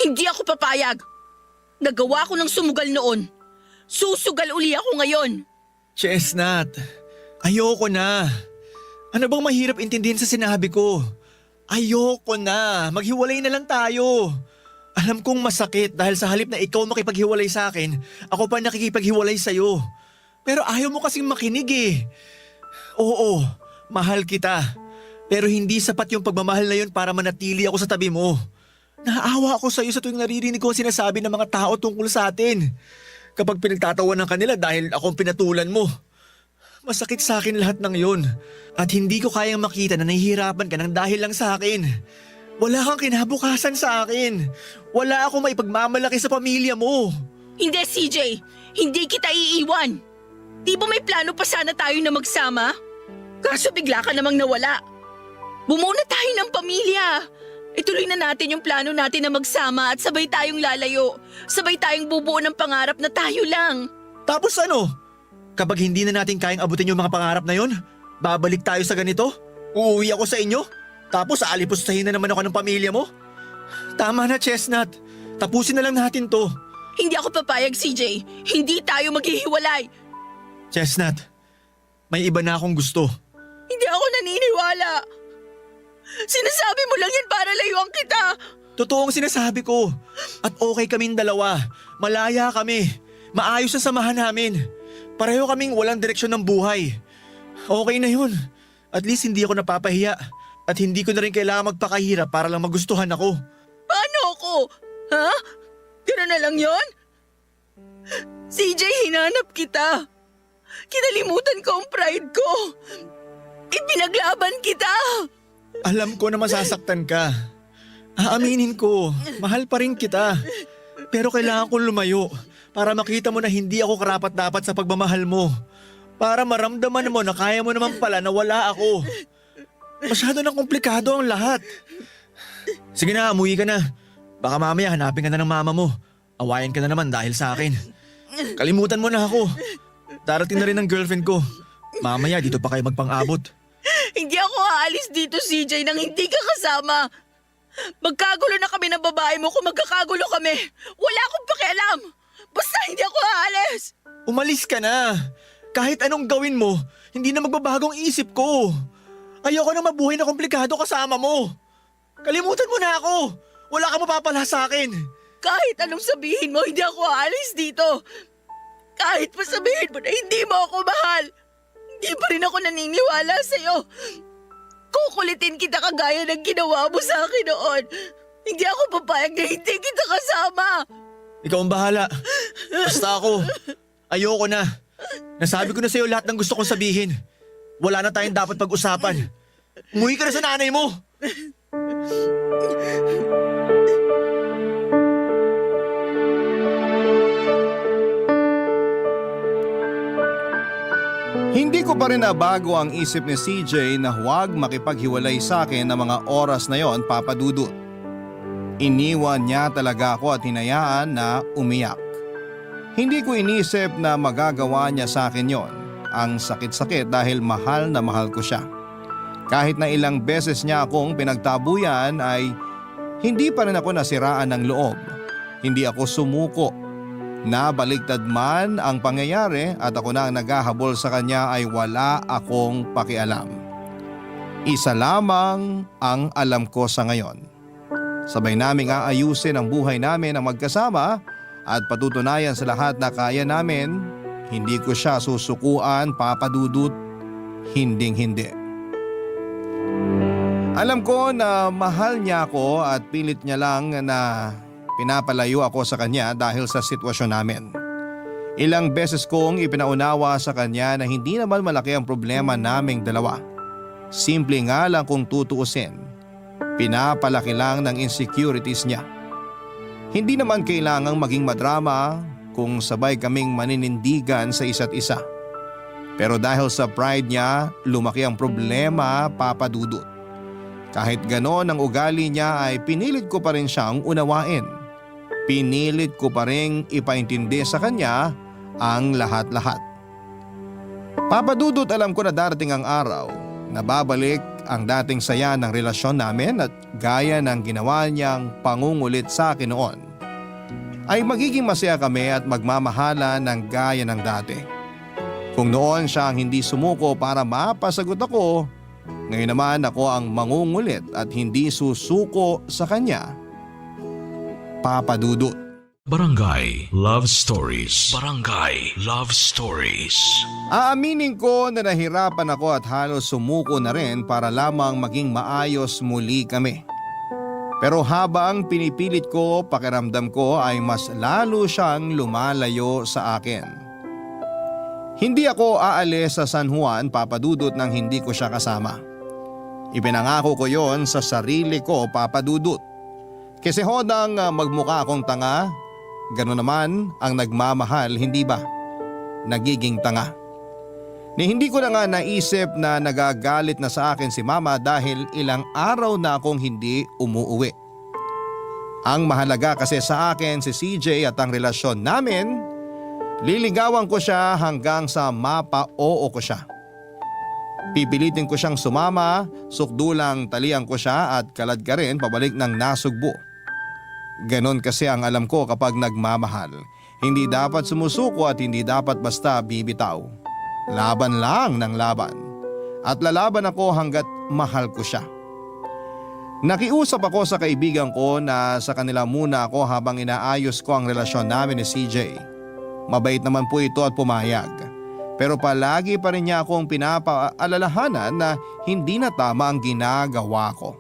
Hindi ako papayag. Nagawa ko ng sumugal noon. Susugal uli ako ngayon. Chestnut, ayoko na. Ano bang mahirap intindihin sa sinabi ko? Ayoko na. Maghiwalay na lang tayo. Alam kong masakit dahil sa halip na ikaw makipaghiwalay sa akin, ako pa nakikipaghiwalay sa'yo. Pero ayaw mo kasing makinig eh. Oo, mahal kita. Pero hindi sapat yung pagmamahal na yun para manatili ako sa tabi mo. Naawa ako sa'yo sa tuwing naririnig ko ang sinasabi ng mga tao tungkol sa atin. Kapag pinagtatawanan ka nila dahil akong pinatulan mo. Masakit sa akin lahat ng yun. At hindi ko kayang makita na nahihirapan ka ng dahil lang sa akin. Wala kang kinabukasan sa akin. Wala akong maipagmamalaki sa pamilya mo. Hindi, CJ. Hindi kita iiwan. Di ba may plano pa sana tayo na magsama? Kaso bigla ka namang nawala. Bumuo na tayo ng pamilya. Ituloy na natin yung plano natin na magsama at sabay tayong lalayo. Sabay tayong bubuo ng pangarap na tayo lang. Tapos ano? Kapag hindi na natin kayang abutin yung mga pangarap na yon, babalik tayo sa ganito? Uuwi ako sa inyo? Tapos aalipustahin na naman ako ng pamilya mo? Tama na, Chestnut. Tapusin na lang natin to. Hindi ako papayag, CJ. Hindi tayo maghihiwalay. Chestnut, may iba na akong gusto. Hindi ako naniniwala. Sinasabi mo lang yan para layuan kita. Totoo ang sinasabi ko. At okay kaming dalawa. Malaya kami. Maayos ang samahan namin. Pareho kaming walang direksyon ng buhay. Okay na yun. At least hindi ako napapahiya. At hindi ko na rin kailangan magpakahirap para lang magustuhan ako. Paano ako? Ha? Gano'n na lang yon? CJ, hinanap kita. Kinalimutan ko ang pride ko. Ipinaglaban kita. Alam ko na masasaktan ka. Aaminin ko, mahal pa rin kita. Pero kailangan kong lumayo para makita mo na hindi ako karapat-dapat sa pagmamahal mo. Para maramdaman mo na kaya mo naman pala na wala ako. Masyado nang komplikado ang lahat. Sige na, umuwi ka na. Baka mamaya hanapin ka na ng mama mo. Awayan ka na naman dahil sa akin. Kalimutan mo na ako. Darating na rin ang girlfriend ko. Mamaya dito pa kayo magpang-abot. Hindi ako aalis dito, CJ, nang hindi ka kasama. Magkagulo na kami ng babae mo kung magkakagulo kami. Wala akong pakialam. Basta hindi ako aalis. Umalis ka na. Kahit anong gawin mo, hindi na magbabagong isip ko. Ayoko na mabuhay na komplikado kasama mo. Kalimutan mo na ako. Wala ka mapapala sa akin. Kahit anong sabihin mo, hindi ako aalis dito. Kahit pa sabihin mo na hindi mo ako mahal, hindi pa rin ako naniniwala sa'yo. Kukulitin kita kagaya ng ginawa mo sa akin noon. Hindi ako papayag na hindi kita kasama. Ikaw ang bahala. Basta ako. Ayoko na. Nasabi ko na sa'yo lahat ng gusto kong sabihin. Wala na tayong dapat pag-usapan. Umuwi ka na sa nanay mo. Hindi ko pa rin nabago ang isip ni CJ na huwag makipaghiwalay sa akin ng mga oras na yon, Papa Dudut. Iniwan niya talaga ako at hinayaan na umiyak. Hindi ko inisip na magagawa niya sa akin yon. Ang sakit-sakit dahil mahal na mahal ko siya. Kahit na ilang beses niya akong pinagtabuyan ay hindi pa rin ako nasiraan ng loob. Hindi ako sumuko. Nabaliktad man ang pangyayari at ako na ang naghahabol sa kanya ay wala akong pakialam. Isa lamang ang alam ko sa ngayon. Sabay naming aayusin ang buhay namin na magkasama at patutunayan sa lahat na kaya namin. Hindi ko siya susukuan, Papa Dudut. Hinding-hindi. Alam ko na mahal niya ako at pilit niya lang na pinapalayo ako sa kanya dahil sa sitwasyon namin. Ilang beses kong ipinaunawa sa kanya na hindi naman malaki ang problema naming dalawa. Simple nga lang kung tutuusin. Pinapalaki lang ng insecurities niya. Hindi naman kailangang maging madrama kung sabay kaming maninindigan sa isa't isa. Pero dahil sa pride niya, lumaki ang problema, Papa Dudut. Kahit ganon ang ugali niya ay pinilit ko pa rin siyang unawain. Pinilit ko pa rin ipaintindi sa kanya ang lahat-lahat. Papa Dudut, alam ko na darating ang araw na babalik ang dating saya ng relasyon namin at gaya ng ginawa niyang pangungulit sa akin noon, ay magiging masaya kami at magmamahala ng gaya ng dati. Kung noon siya ang hindi sumuko para mapasagot ako, ngayon naman ako ang mangungulit at hindi susuko sa kanya. Papa Dudut. Barangay Love Stories. Barangay Love Stories. Aaminin ko na nahirapan ako at halos sumuko na rin para lamang maging maayos muli kami. Pero habang pinipilit ko, pakiramdam ko ay mas lalo siyang lumalayo sa akin. Hindi ako aalis sa San Juan, Papa Dudut, nang hindi ko siya kasama. Ipinangako ko yon sa sarili ko, Papa Dudut. Kasi hodang magmukha akong tanga, gano'n naman ang nagmamahal, hindi ba? Nagiging tanga. Ni hindi ko na nga naisip na nagagalit na sa akin si Mama dahil ilang araw na akong hindi umuuwi. Ang mahalaga kasi sa akin si CJ at ang relasyon namin, liligawan ko siya hanggang sa mapa-oo ko siya. Pipilitin ko siyang sumama, sukdulang talian ko siya at kalad ka rin pabalik ng nasugbo. Ganon kasi ang alam ko kapag nagmamahal. Hindi dapat sumusuko at hindi dapat basta bibitaw. Laban lang ng laban. At lalaban ako hanggat mahal ko siya. Nakiusap ako sa kaibigan ko na sa kanila muna ako habang inaayos ko ang relasyon namin ni CJ. Mabait naman po ito at pumayag. Pero palagi pa rin niya akong pinapaalalahanan na hindi na tama ang ginagawa ko.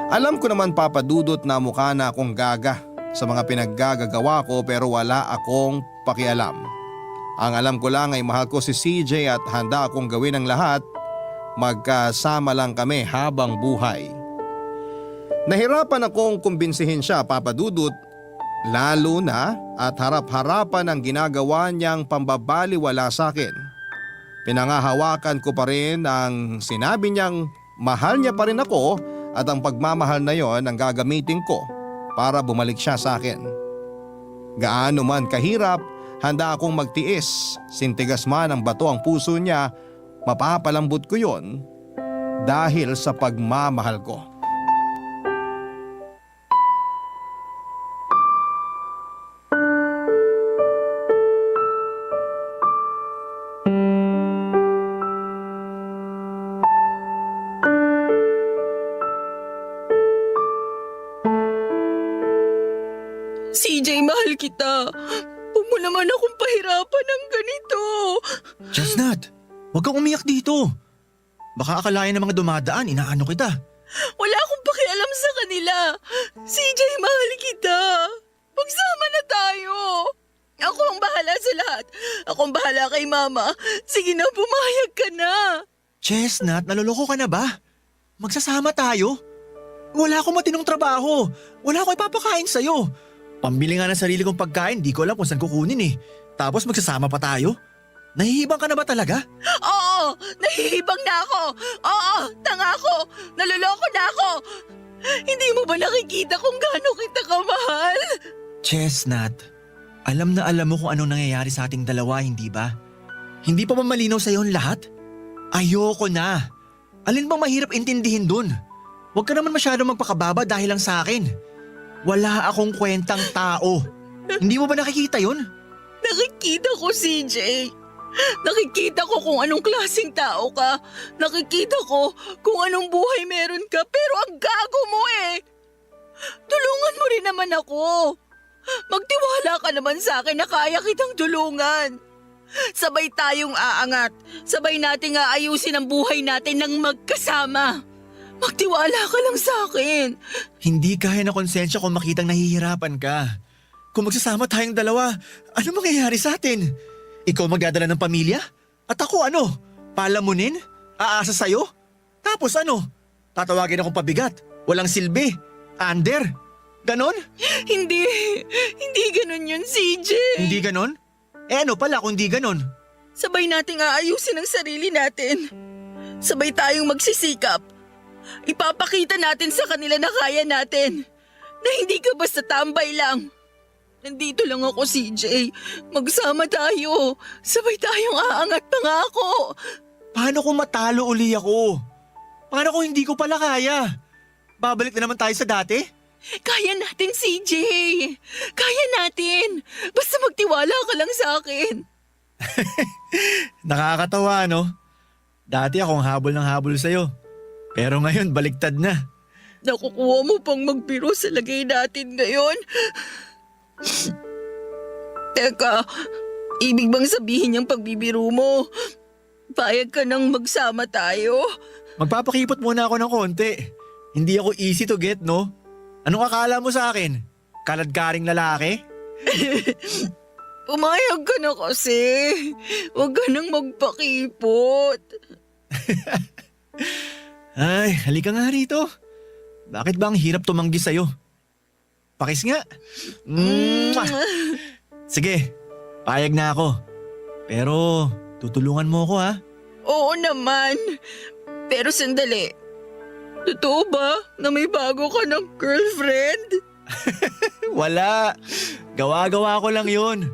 Alam ko naman, Papa Dudut, na mukha na akong gaga sa mga pinaggagawa ko pero wala akong pakialam. Ang alam ko lang ay mahal ko si CJ at handa akong gawin ang lahat. Magkasama lang kami habang buhay. Nahirapan akong kumbinsihin siya, Papa Dudut, lalo na at harap-harapan ang ginagawa niyang pambabaliwala sa akin. Pinangahawakan ko pa rin ang sinabi niyang mahal niya pa rin ako at ang pagmamahal na yon ang gagamitin ko para bumalik siya sa akin. Gaano man kahirap, handa akong magtiis. Sintigas man ang bato ang puso niya, mapapalambot ko yon dahil sa pagmamahal ko. CJ, mahal kita. Huwag mo naman akong pahirapan ng ganito. Chestnut, huwag kang umiyak dito. Baka akalain ng mga dumadaan, inaano kita. Wala akong pakialam sa kanila. CJ, mahal kita. Magsama na tayo. Ako ang bahala sa lahat. Ako ang bahala kay Mama. Sige na, pumayag ka na. Chestnut, naloloko ka na ba? Magsasama tayo? Wala akong matinong trabaho. Wala akong ipapakain sa'yo. Pambili nga ng sarili kong pagkain, di ko alam kung saan kukunin eh. Tapos magsasama pa tayo? Nahihibang ka na ba talaga? Oo, nahihibang na ako. Oo, tanga ako. Naloloko na ako. Hindi mo ba nakikita kung gaano kita kamahal? Chestnut, alam na alam mo kung anong nangyayari sa ating dalawa, hindi ba? Hindi pa ba malinaw sa'yo ang lahat? Ayoko na. Alin bang mahirap intindihin dun? Huwag ka naman masyadong magpakababa dahil lang sa akin. Wala akong kwentang tao. Hindi mo ba nakikita yun? Nakikita ko, CJ. Nakikita ko kung anong klaseng tao ka. Nakikita ko kung anong buhay meron ka. Pero ang gago mo eh. Tulungan mo rin naman ako. Magtiwala ka naman sa akin na kaya kitang tulungan. Sabay tayong aangat. Sabay nating aayusin ang buhay natin ng magkasama. Magtiwala ka lang sa akin. Hindi kaya na konsensya kung makitang nahihirapan ka. Kung magsasama tayong dalawa, ano mangyayari sa atin? Ikaw magdadala ng pamilya? At ako ano? Palamunin? Aasa sa'yo? Tapos ano? Tatawagin akong pabigat? Walang silbi? Under? Ganon? Hindi ganon yun, CJ. Hindi ganon? Eh ano pala kung hindi ganon? Sabay nating aayusin ang sarili natin. Sabay tayong magsisikap. Ipapakita natin sa kanila na kaya natin. Na hindi ka basta tambay lang. Nandito lang ako, CJ. Magsama tayo. Sabay tayong aangat pa nga ako. Paano kung matalo uli ako? Paano kung hindi ko pala kaya? Babalik na naman tayo sa dati? Kaya natin, CJ. Kaya natin. Basta magtiwala ka lang sa akin. Nakakatawa, no? Dati akong habol ng habol sa'yo. Pero ngayon, baliktad na. Nakukuha mo pang magbiro sa lagay natin ngayon. Teka, ibig bang sabihin niyang pagbibiro mo? Payag ka nang magsama tayo? Magpapakipot muna ako ng konti. Hindi ako easy to get, no? Anong akala mo sa akin? Kaladkaring lalaki? Pumayag ka na kasi. Huwag ka nang magpakipot. Ay, halika nga rito. Bakit ba ang hirap tumanggi sa'yo? Pakis nga. Mwah! Sige, payag na ako. Pero tutulungan mo ako ha? Oo naman. Pero sandali. Totoo ba na may bago ka ng girlfriend? Wala. Gawa-gawa ko lang yun.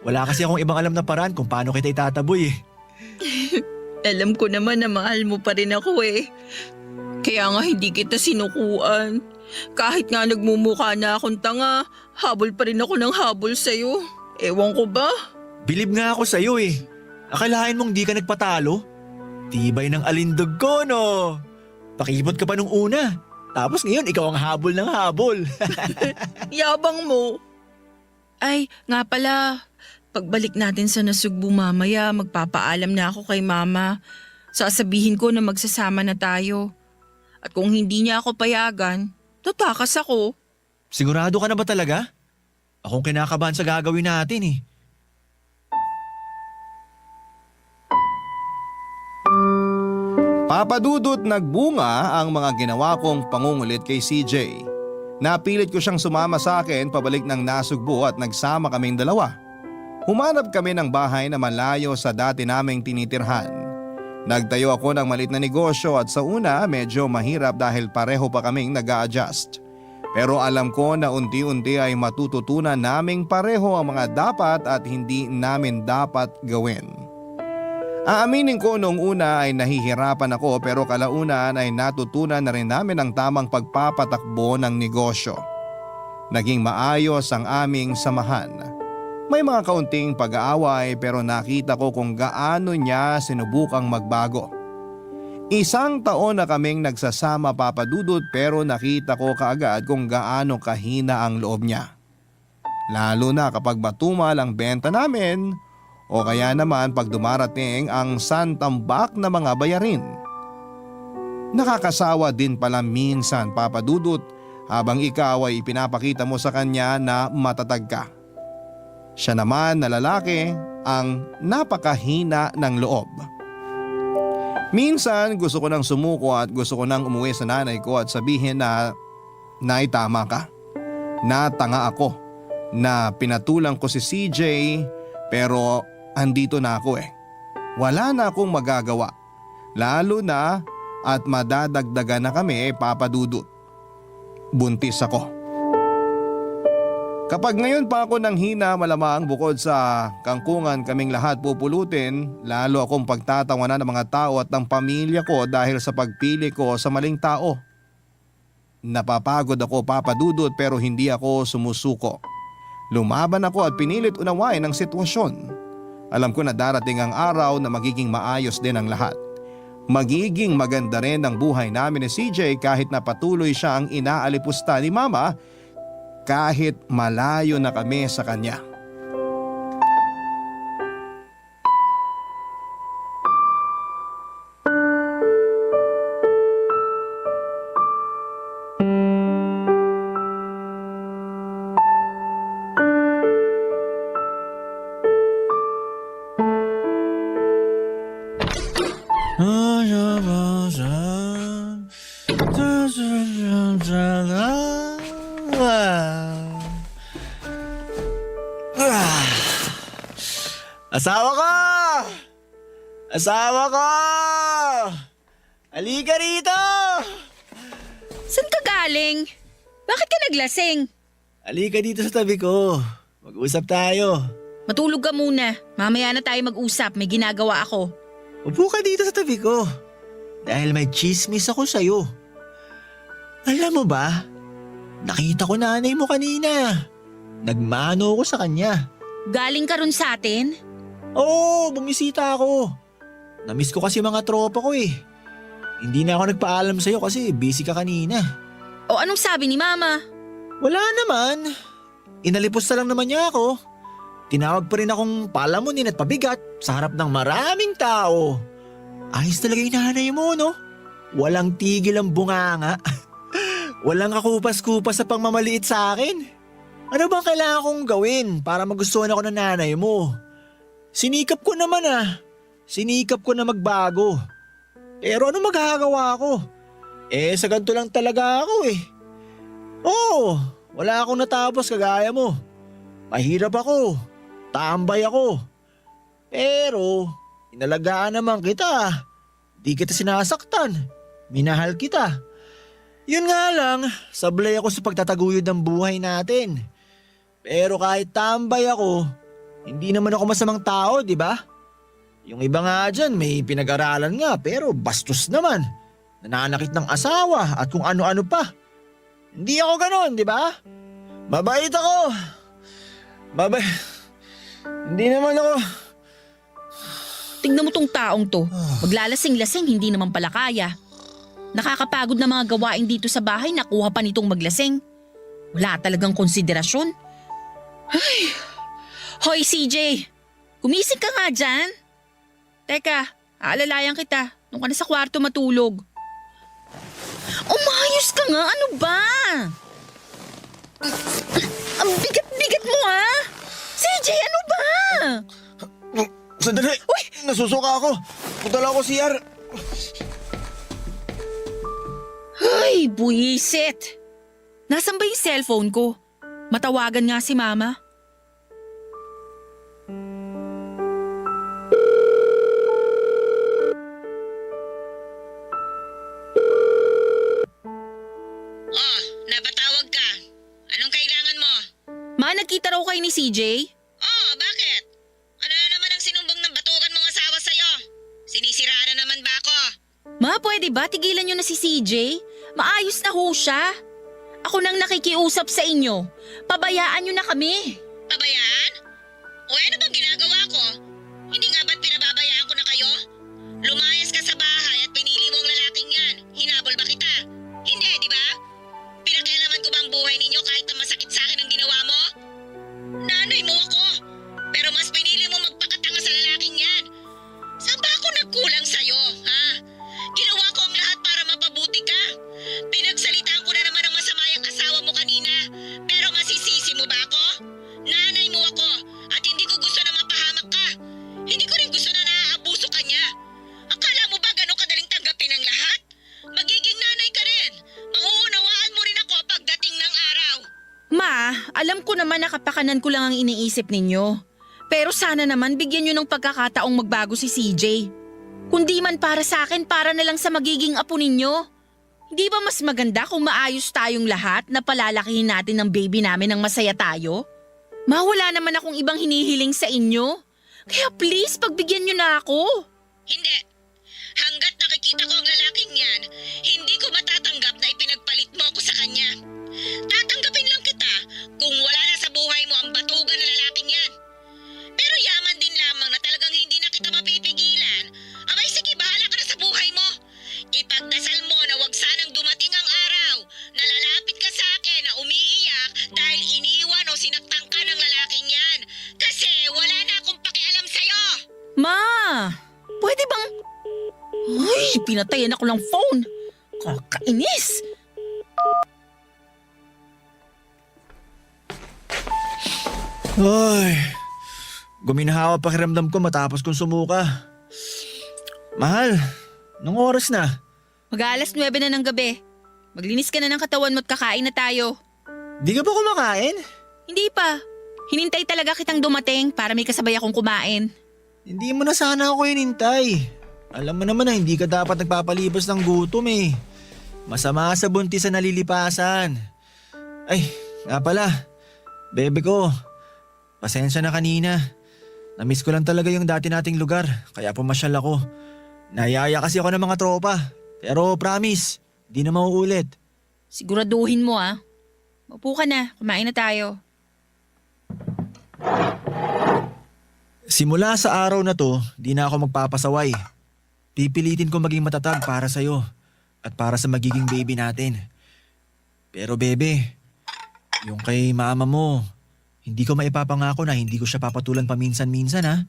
Wala kasi akong ibang alam na paraan kung paano kita itataboy eh. Alam ko naman na mahal mo pa rin ako eh. Kaya nga hindi kita sinukuan. Kahit nga nagmumukha na akong tanga, habol pa rin ako ng habol sa'yo. Ewan ko ba? Bilib nga ako sa'yo eh. Akalain mong di ka nagpatalo? Tibay ng alindog ko, no? Pakipot ka pa nung una. Tapos ngayon, ikaw ang habol ng habol. Yabang mo. Ay, nga pala. Pagbalik natin sa Nasugbu mamaya, magpapaalam na ako kay Mama. Sasabihin ko na magsasama na tayo. At kung hindi niya ako payagan, tatakas ako. Sigurado ka na ba talaga? Akong kinakabahan sa gagawin natin eh. Papadudot nagbunga ang mga ginawa kong pangungulit kay CJ. Napilit ko siyang sumama sa akin pabalik ng Nasugbu at nagsama kaming dalawa. Humanap kami ng bahay na malayo sa dati naming tinitirhan. Nagtayo ako ng maliit na negosyo at sa una medyo mahirap dahil pareho pa kaming nag-a-adjust. Pero alam ko na unti-unti ay matututunan naming pareho ang mga dapat at hindi namin dapat gawin. Aaminin ko noong una ay nahihirapan ako pero kalaunan ay natutunan na rin namin ang tamang pagpapatakbo ng negosyo. Naging maayos ang aming samahan. May mga kaunting pag-aaway pero nakita ko kung gaano niya sinubukang magbago. 1 taon na kaming nagsasama, Papa Dudut, pero nakita ko kaagad kung gaano kahina ang loob niya. Lalo na kapag matumal ang benta namin o kaya naman pag dumarating ang santambak na mga bayarin. Nakakasawa din pala minsan, Papa Dudut, habang ikaw ay ipinapakita mo sa kanya na matatag ka. Siya naman na lalaki ang napakahina ng loob. Minsan gusto ko nang sumuko at gusto ko nang umuwi sa nanay ko at sabihin na Nay, tama ka. Natanga ako na pinatulang ko si CJ pero andito na ako eh. Wala na akong magagawa. Lalo na at madadagdagan na kami, Papa Dudut. Buntis ako. Kapag ngayon pa ako nang hina, malamang bukod sa kangkungan kaming lahat pupulutin, lalo akong pagtatawanan ng mga tao at ng pamilya ko dahil sa pagpili ko sa maling tao. Napapagod ako, Papa Dudut, pero hindi ako sumusuko. Lumaban ako at pinilit unawain ang sitwasyon. Alam ko na darating ang araw na magiging maayos din ang lahat. Magiging maganda rin ang buhay namin ni CJ kahit na patuloy siya ang inaalipusta ni Mama kahit malayo na kami sa kanya. Asawa ko! Asawa ko! Halika rito! Saan ka galing? Bakit ka naglasing? Halika dito sa tabi ko. Mag-usap tayo. Matulog ka muna. Mamaya na tayo mag-usap. May ginagawa ako. Upo ka dito sa tabi ko. Dahil may chismis ako sa'yo. Alam mo ba? Nakita ko nanay mo kanina. Nagmano ako sa kanya. Galing ka ron sa atin? Oo, bumisita ako. Namiss ko kasi mga tropa ko eh. Hindi na ako nagpaalam sa'yo kasi busy ka kanina. O anong sabi ni Mama? Wala naman. Inalipos na lang naman niya ako. Tinawag pa rin akong palamunin at pabigat sa harap ng maraming tao. Ayos talaga yung nanay mo, no? Walang tigil ang bunganga. Walang kakupas-kupas sa pangmamaliit sa akin. Ano bang kailangan kong gawin para magustuhan ako ng nanay mo? Sinikap ko naman Sinikap ko na magbago. Pero ano magagawa ko? Sa ganito lang talaga ako eh. Oo, wala akong natapos kagaya mo. Mahirap ako. Tambay ako. Pero, inalagaan naman kita. Di kita sinasaktan. Minahal kita. Yun nga lang, sablay ako sa pagtataguyod ng buhay natin. Pero kahit tambay ako, hindi naman ako masamang tao, di ba? Yung iba nga dyan may pinag-aralan nga pero bastos naman. Nananakit ng asawa at kung ano-ano pa. Hindi ako ganon, di ba? Mabait ako. Hindi naman ako. Tingnan mo tong taong to. Maglalasing-lasing, hindi naman pala kaya. Nakakapagod na mga gawain dito sa bahay, nakuha pa nitong maglasing. Wala talagang konsiderasyon. Ay. Hoy CJ, gumising ka nga dyan. Teka, aalalayan kita. Nung ka na sa kwarto matulog. Umayos ka nga, ano ba? Ang bigat-bigat mo ha? CJ, ano ba? Sandali! Uy! Nasusuka ako! Punta lang ako CR! Ay, buwisit! Nasaan ba yung cellphone ko? Matawagan nga si Mama. nagkita raw kayo ni CJ? Oh, bakit? Ano na naman ang sinumbong ng batukan mong asawa sa'yo? Sinisiraan na naman ba ako? Ma, pwede ba tigilan nyo na si CJ? Maayos na ho siya. Ako nang nakikiusap sa inyo. Pabayaan nyo na kami. Pabayaan? O ano bang ginagawa ko? Hindi nga ba't pinababayaan ko na kayo? Lumayas ka sa bahay at pinili mo ang lalaking yan. Hinabol ba kita? Hindi, di ba? Pinakialaman ko ba ang buhay ninyo kahit na masakit sa akin ang ginawa mo? Nanay mo ako. Pero mas pinili mo magpakatanga sa lalaking yan. Saan ba ako nagkulang sa'yo, ha? Ginawa ko ang lahat para mapabuti ka. Pinagsalitaan ko na naman ang masama yung asawa mo kanina. Pero masisisi mo ba ako? Nanay mo ako at hindi ko gusto na mapahamak ka. Hindi ko rin gusto na naaabuso ka niya. Akala mo ba gano'ng kadaling tanggapin ang lahat? Magiging nanay ka rin. Mauunawaan mo rin ako pagdating ng araw. Ma, alam ko naman na kapakanan ko lang ang iniisip ninyo. Pero sana naman bigyan nyo ng pagkakataong magbago si CJ. Kundi man para sa akin, para na lang sa magiging apo ninyo. Hindi ba mas maganda kung maayos tayong lahat na palalakihin natin ng baby namin ng masaya tayo? Ma, wala naman akong ibang hinihiling sa inyo. Kaya please, pagbigyan nyo na ako. Hindi. Hanggat nakikita ko ang lalaking yan, hindi ko matatanggap na ipinagpalit mo ako sa kanya. Tatanggapin lang kita kung wala na sa buhay mo ang batugan na lalaking yan. Pero yaman din lamang na talagang hindi na kita mapipigilan. Abay sige, bahala ka na sa buhay mo. Ipagdasal mo na wag sanang dumating ang araw na lalapit ka sa akin na umiiyak dahil iniwan o sinaktan ka ng lalaking yan. Kasi wala na akong pakialam sa'yo. Ma, pwede bang... Ay, pinatayan ako ng phone. Kakainis. Ay, guminahawa pakiramdam ko matapos kong sumuka. Mahal, nung oras na? Mag-aalas 9 na ng gabi. Maglinis ka na ng katawan mo at kakain na tayo. Di ka ba kumakain? Hindi pa. Hinintay talaga kitang dumating para may kasabay akong kumain. Hindi mo na sana ako hinintay. Alam mo naman na hindi ka dapat nagpapalibas ng gutom eh. Masama sa buntis sa nalilipasan. Ay, nga pala. Bebe ko, pasensya na kanina. Namiss ko lang talaga yung dati nating lugar, kaya pumasyal ako. Nayaya kasi ako ng mga tropa. Pero promise, di na mauulit. Siguraduhin mo ah. Maupo ka na, kumain na tayo. Simula sa araw na to, di na ako magpapasaway. Pipilitin ko maging matatag para sa'yo at para sa magiging baby natin. Pero bebe, yung kay mama mo, hindi ko maipapangako na hindi ko siya papatulan paminsan-minsan ha.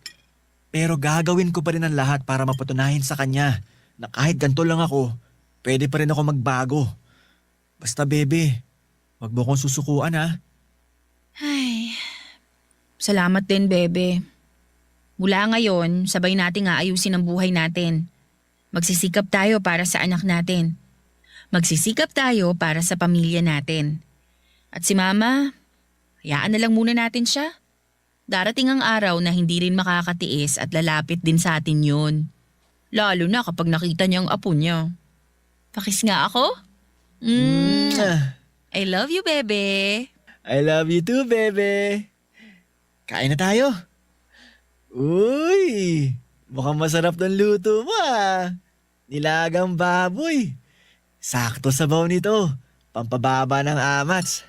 Pero gagawin ko pa rin ang lahat para mapatunayan sa kanya na kahit ganito lang ako, pwede pa rin ako magbago. Basta bebe, wag mo kong susukuan ha. Ay, salamat din bebe. Mula ngayon, sabay nating aayusin ang buhay natin. Magsisikap tayo para sa anak natin. Magsisikap tayo para sa pamilya natin. At si mama, hayaan na lang muna natin siya. Darating ang araw na hindi rin makakatiis at lalapit din sa atin yun. Lalo na kapag nakita niya ang apo niya. Pakis nga ako? I love you, bebe. I love you too, bebe. Kain na tayo. Uy, mukhang masarap ng luto mo ah. Nilagang baboy. Sakto sabaw nito. Pampababa ng amats.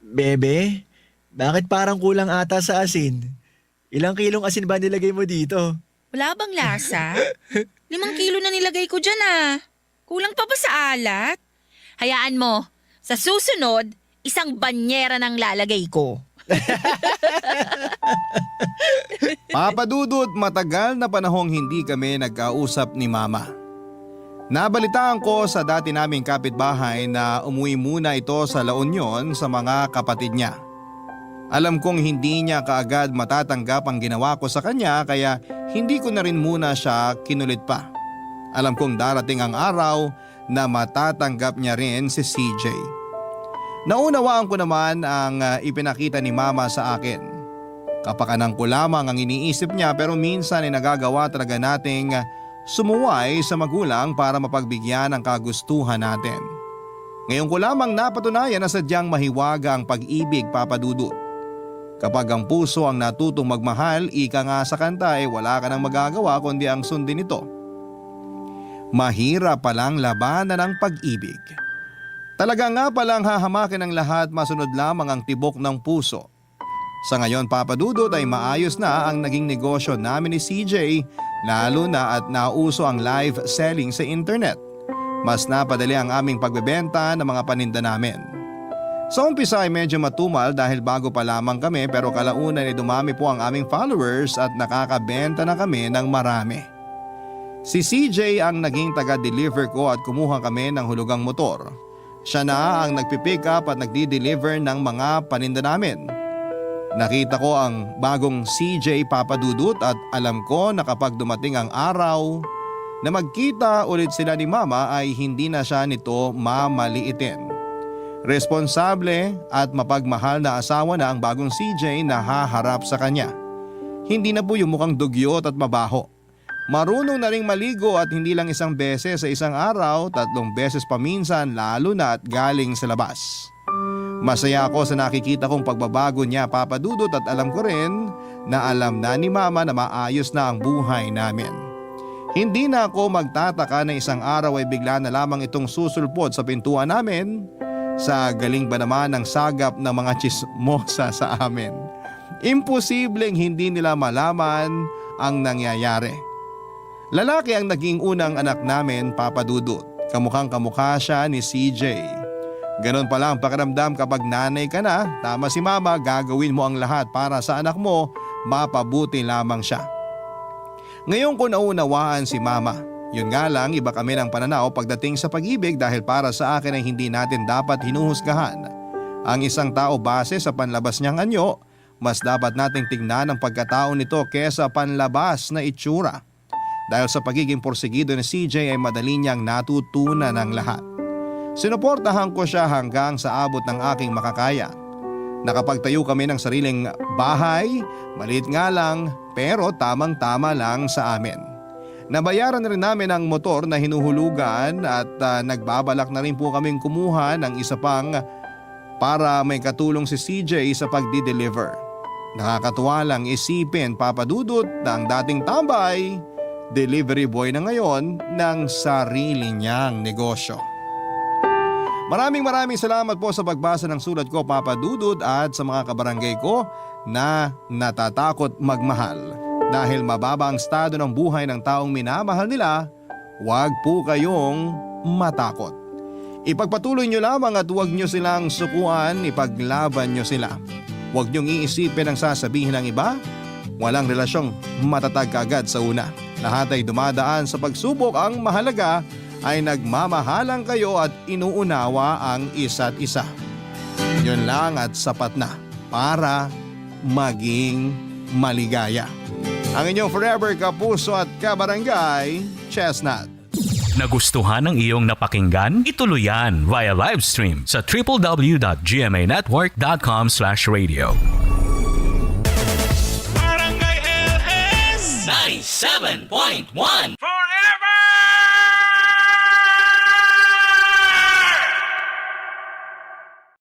Bebe, bakit parang kulang ata sa asin? Ilang kilong asin ba nilagay mo dito? Wala bang lasa? 5 kilo na nilagay ko dyan ah. Kulang pa ba sa alat? Hayaan mo, sa susunod, 1 banyera ng lalagay ko. Papadudot, matagal na panahong hindi kami nagkausap ni Mama. Nabalitaan ko sa dati naming kapitbahay na umuwi muna ito sa La Union sa mga kapatid niya. Alam kong hindi niya kaagad matatanggap ang ginawa ko sa kanya kaya hindi ko na rin muna siya kinulit pa. Alam kong darating ang araw na matatanggap niya rin si CJ. Naunawaan ko naman ang ipinakita ni Mama sa akin. Kapakanan ko lamang ang iniisip niya pero minsan ay nagagawa talaga nating sumuway sa magulang para mapagbigyan ng kagustuhan natin. Ngayon ko lamang napatunayan na sadyang mahiwaga ang pag-ibig, Papa Dudut. Kapag ang puso ang natutong magmahal, ika nga sa kanta wala ka nang magagawa kundi ang sundin ito. Mahirap palang labanan ng pag-ibig. Talaga nga palang hahamakin ang lahat, masunod lamang ang tibok ng puso. Sa ngayon, Papa Dudut, ay maayos na ang naging negosyo namin ni CJ, lalo na at nauso ang live selling sa internet. Mas napadali ang aming pagbebenta ng mga paninda namin. Sa umpisa ay medyo matumal dahil bago pa lamang kami, pero kalaunan ay dumami po ang aming followers at nakakabenta na kami ng marami. Si CJ ang naging taga-deliver ko at kumuha kami ng hulugang motor. Siya na ang nagpipick up at nagdi-deliver ng mga paninda namin. Nakita ko ang bagong CJ, Papa Dudut, at alam ko na kapag dumating ang araw na magkita ulit sila ni Mama ay hindi na siya nito mamaliitin. Responsable at mapagmahal na asawa na ang bagong CJ na haharap sa kanya. Hindi na po yung mukhang dugyot at mabaho. Marunong na ring maligo at hindi lang isang beses sa isang araw, 3 beses paminsan, lalo na at galing sa labas. Masaya ako sa nakikita kong pagbabago niya, Papa Dudut, at alam ko rin na alam na ni Mama na maayos na ang buhay namin. Hindi na ako magtataka na isang araw ay bigla na lamang itong susulpot sa pintuan namin. Sa galing ba naman ng sagap ng mga chismosa sa amin? Imposibleng hindi nila malaman ang nangyayari. Lalaki ang naging unang anak namin, Papa Dudut. Kamukhang kamukha siya ni CJ. Ganon pala ang pakiramdam kapag nanay ka na. Tama si Mama, gagawin mo ang lahat para sa anak mo, mapabuti lamang siya. Ngayon ko naunawaan si Mama. Yun nga lang, iba kami ng pananaw pagdating sa pag-ibig dahil para sa akin ay hindi natin dapat hinuhusgahan ang isang tao base sa panlabas niyang anyo. Mas dapat nating tingnan ang pagkatao nito kesa panlabas na itsura. Dahil sa pagiging porsigido ni CJ ay madali niyang natutunan ang lahat. Sinuportahan ko siya hanggang sa abot ng aking makakaya. Nakapagtayo kami ng sariling bahay, maliit nga lang pero tamang-tama lang sa amin. Nabayaran rin namin ang motor na hinuhulugan at nagbabalak na rin po kaming kumuha ng isa pang para may katulong si CJ sa pagdi-deliver. Nakakatuwa lang isipin, Papa Dudut, na ang dating tambay, delivery boy na ngayon ng sarili niyang negosyo. Maraming salamat po sa pagbasa ng sulat ko, Papa Dudut, at sa mga kabarangay ko na natatakot magmahal. Dahil mababa ang estado ng buhay ng taong minamahal nila, huwag po kayong matakot. Ipagpatuloy nyo lamang at huwag nyo silang sukuan, ipaglaban nyo sila. Huwag nyong iisipin ang sasabihin ng iba. Walang relasyong matatag kaagad sa una. Lahat ay dumadaan sa pagsubok, ang mahalaga ay nagmamahalan kayo at inuunawa ang isa't isa. Yun lang at sapat na para maging maligaya. Ang inyong forever kapuso at kabarangay, Chestnut. Nagustuhan ng iyong napakinggan? Ituloy yan via live stream sa www.gmanetwork.com/radio. Barangay LS 97.1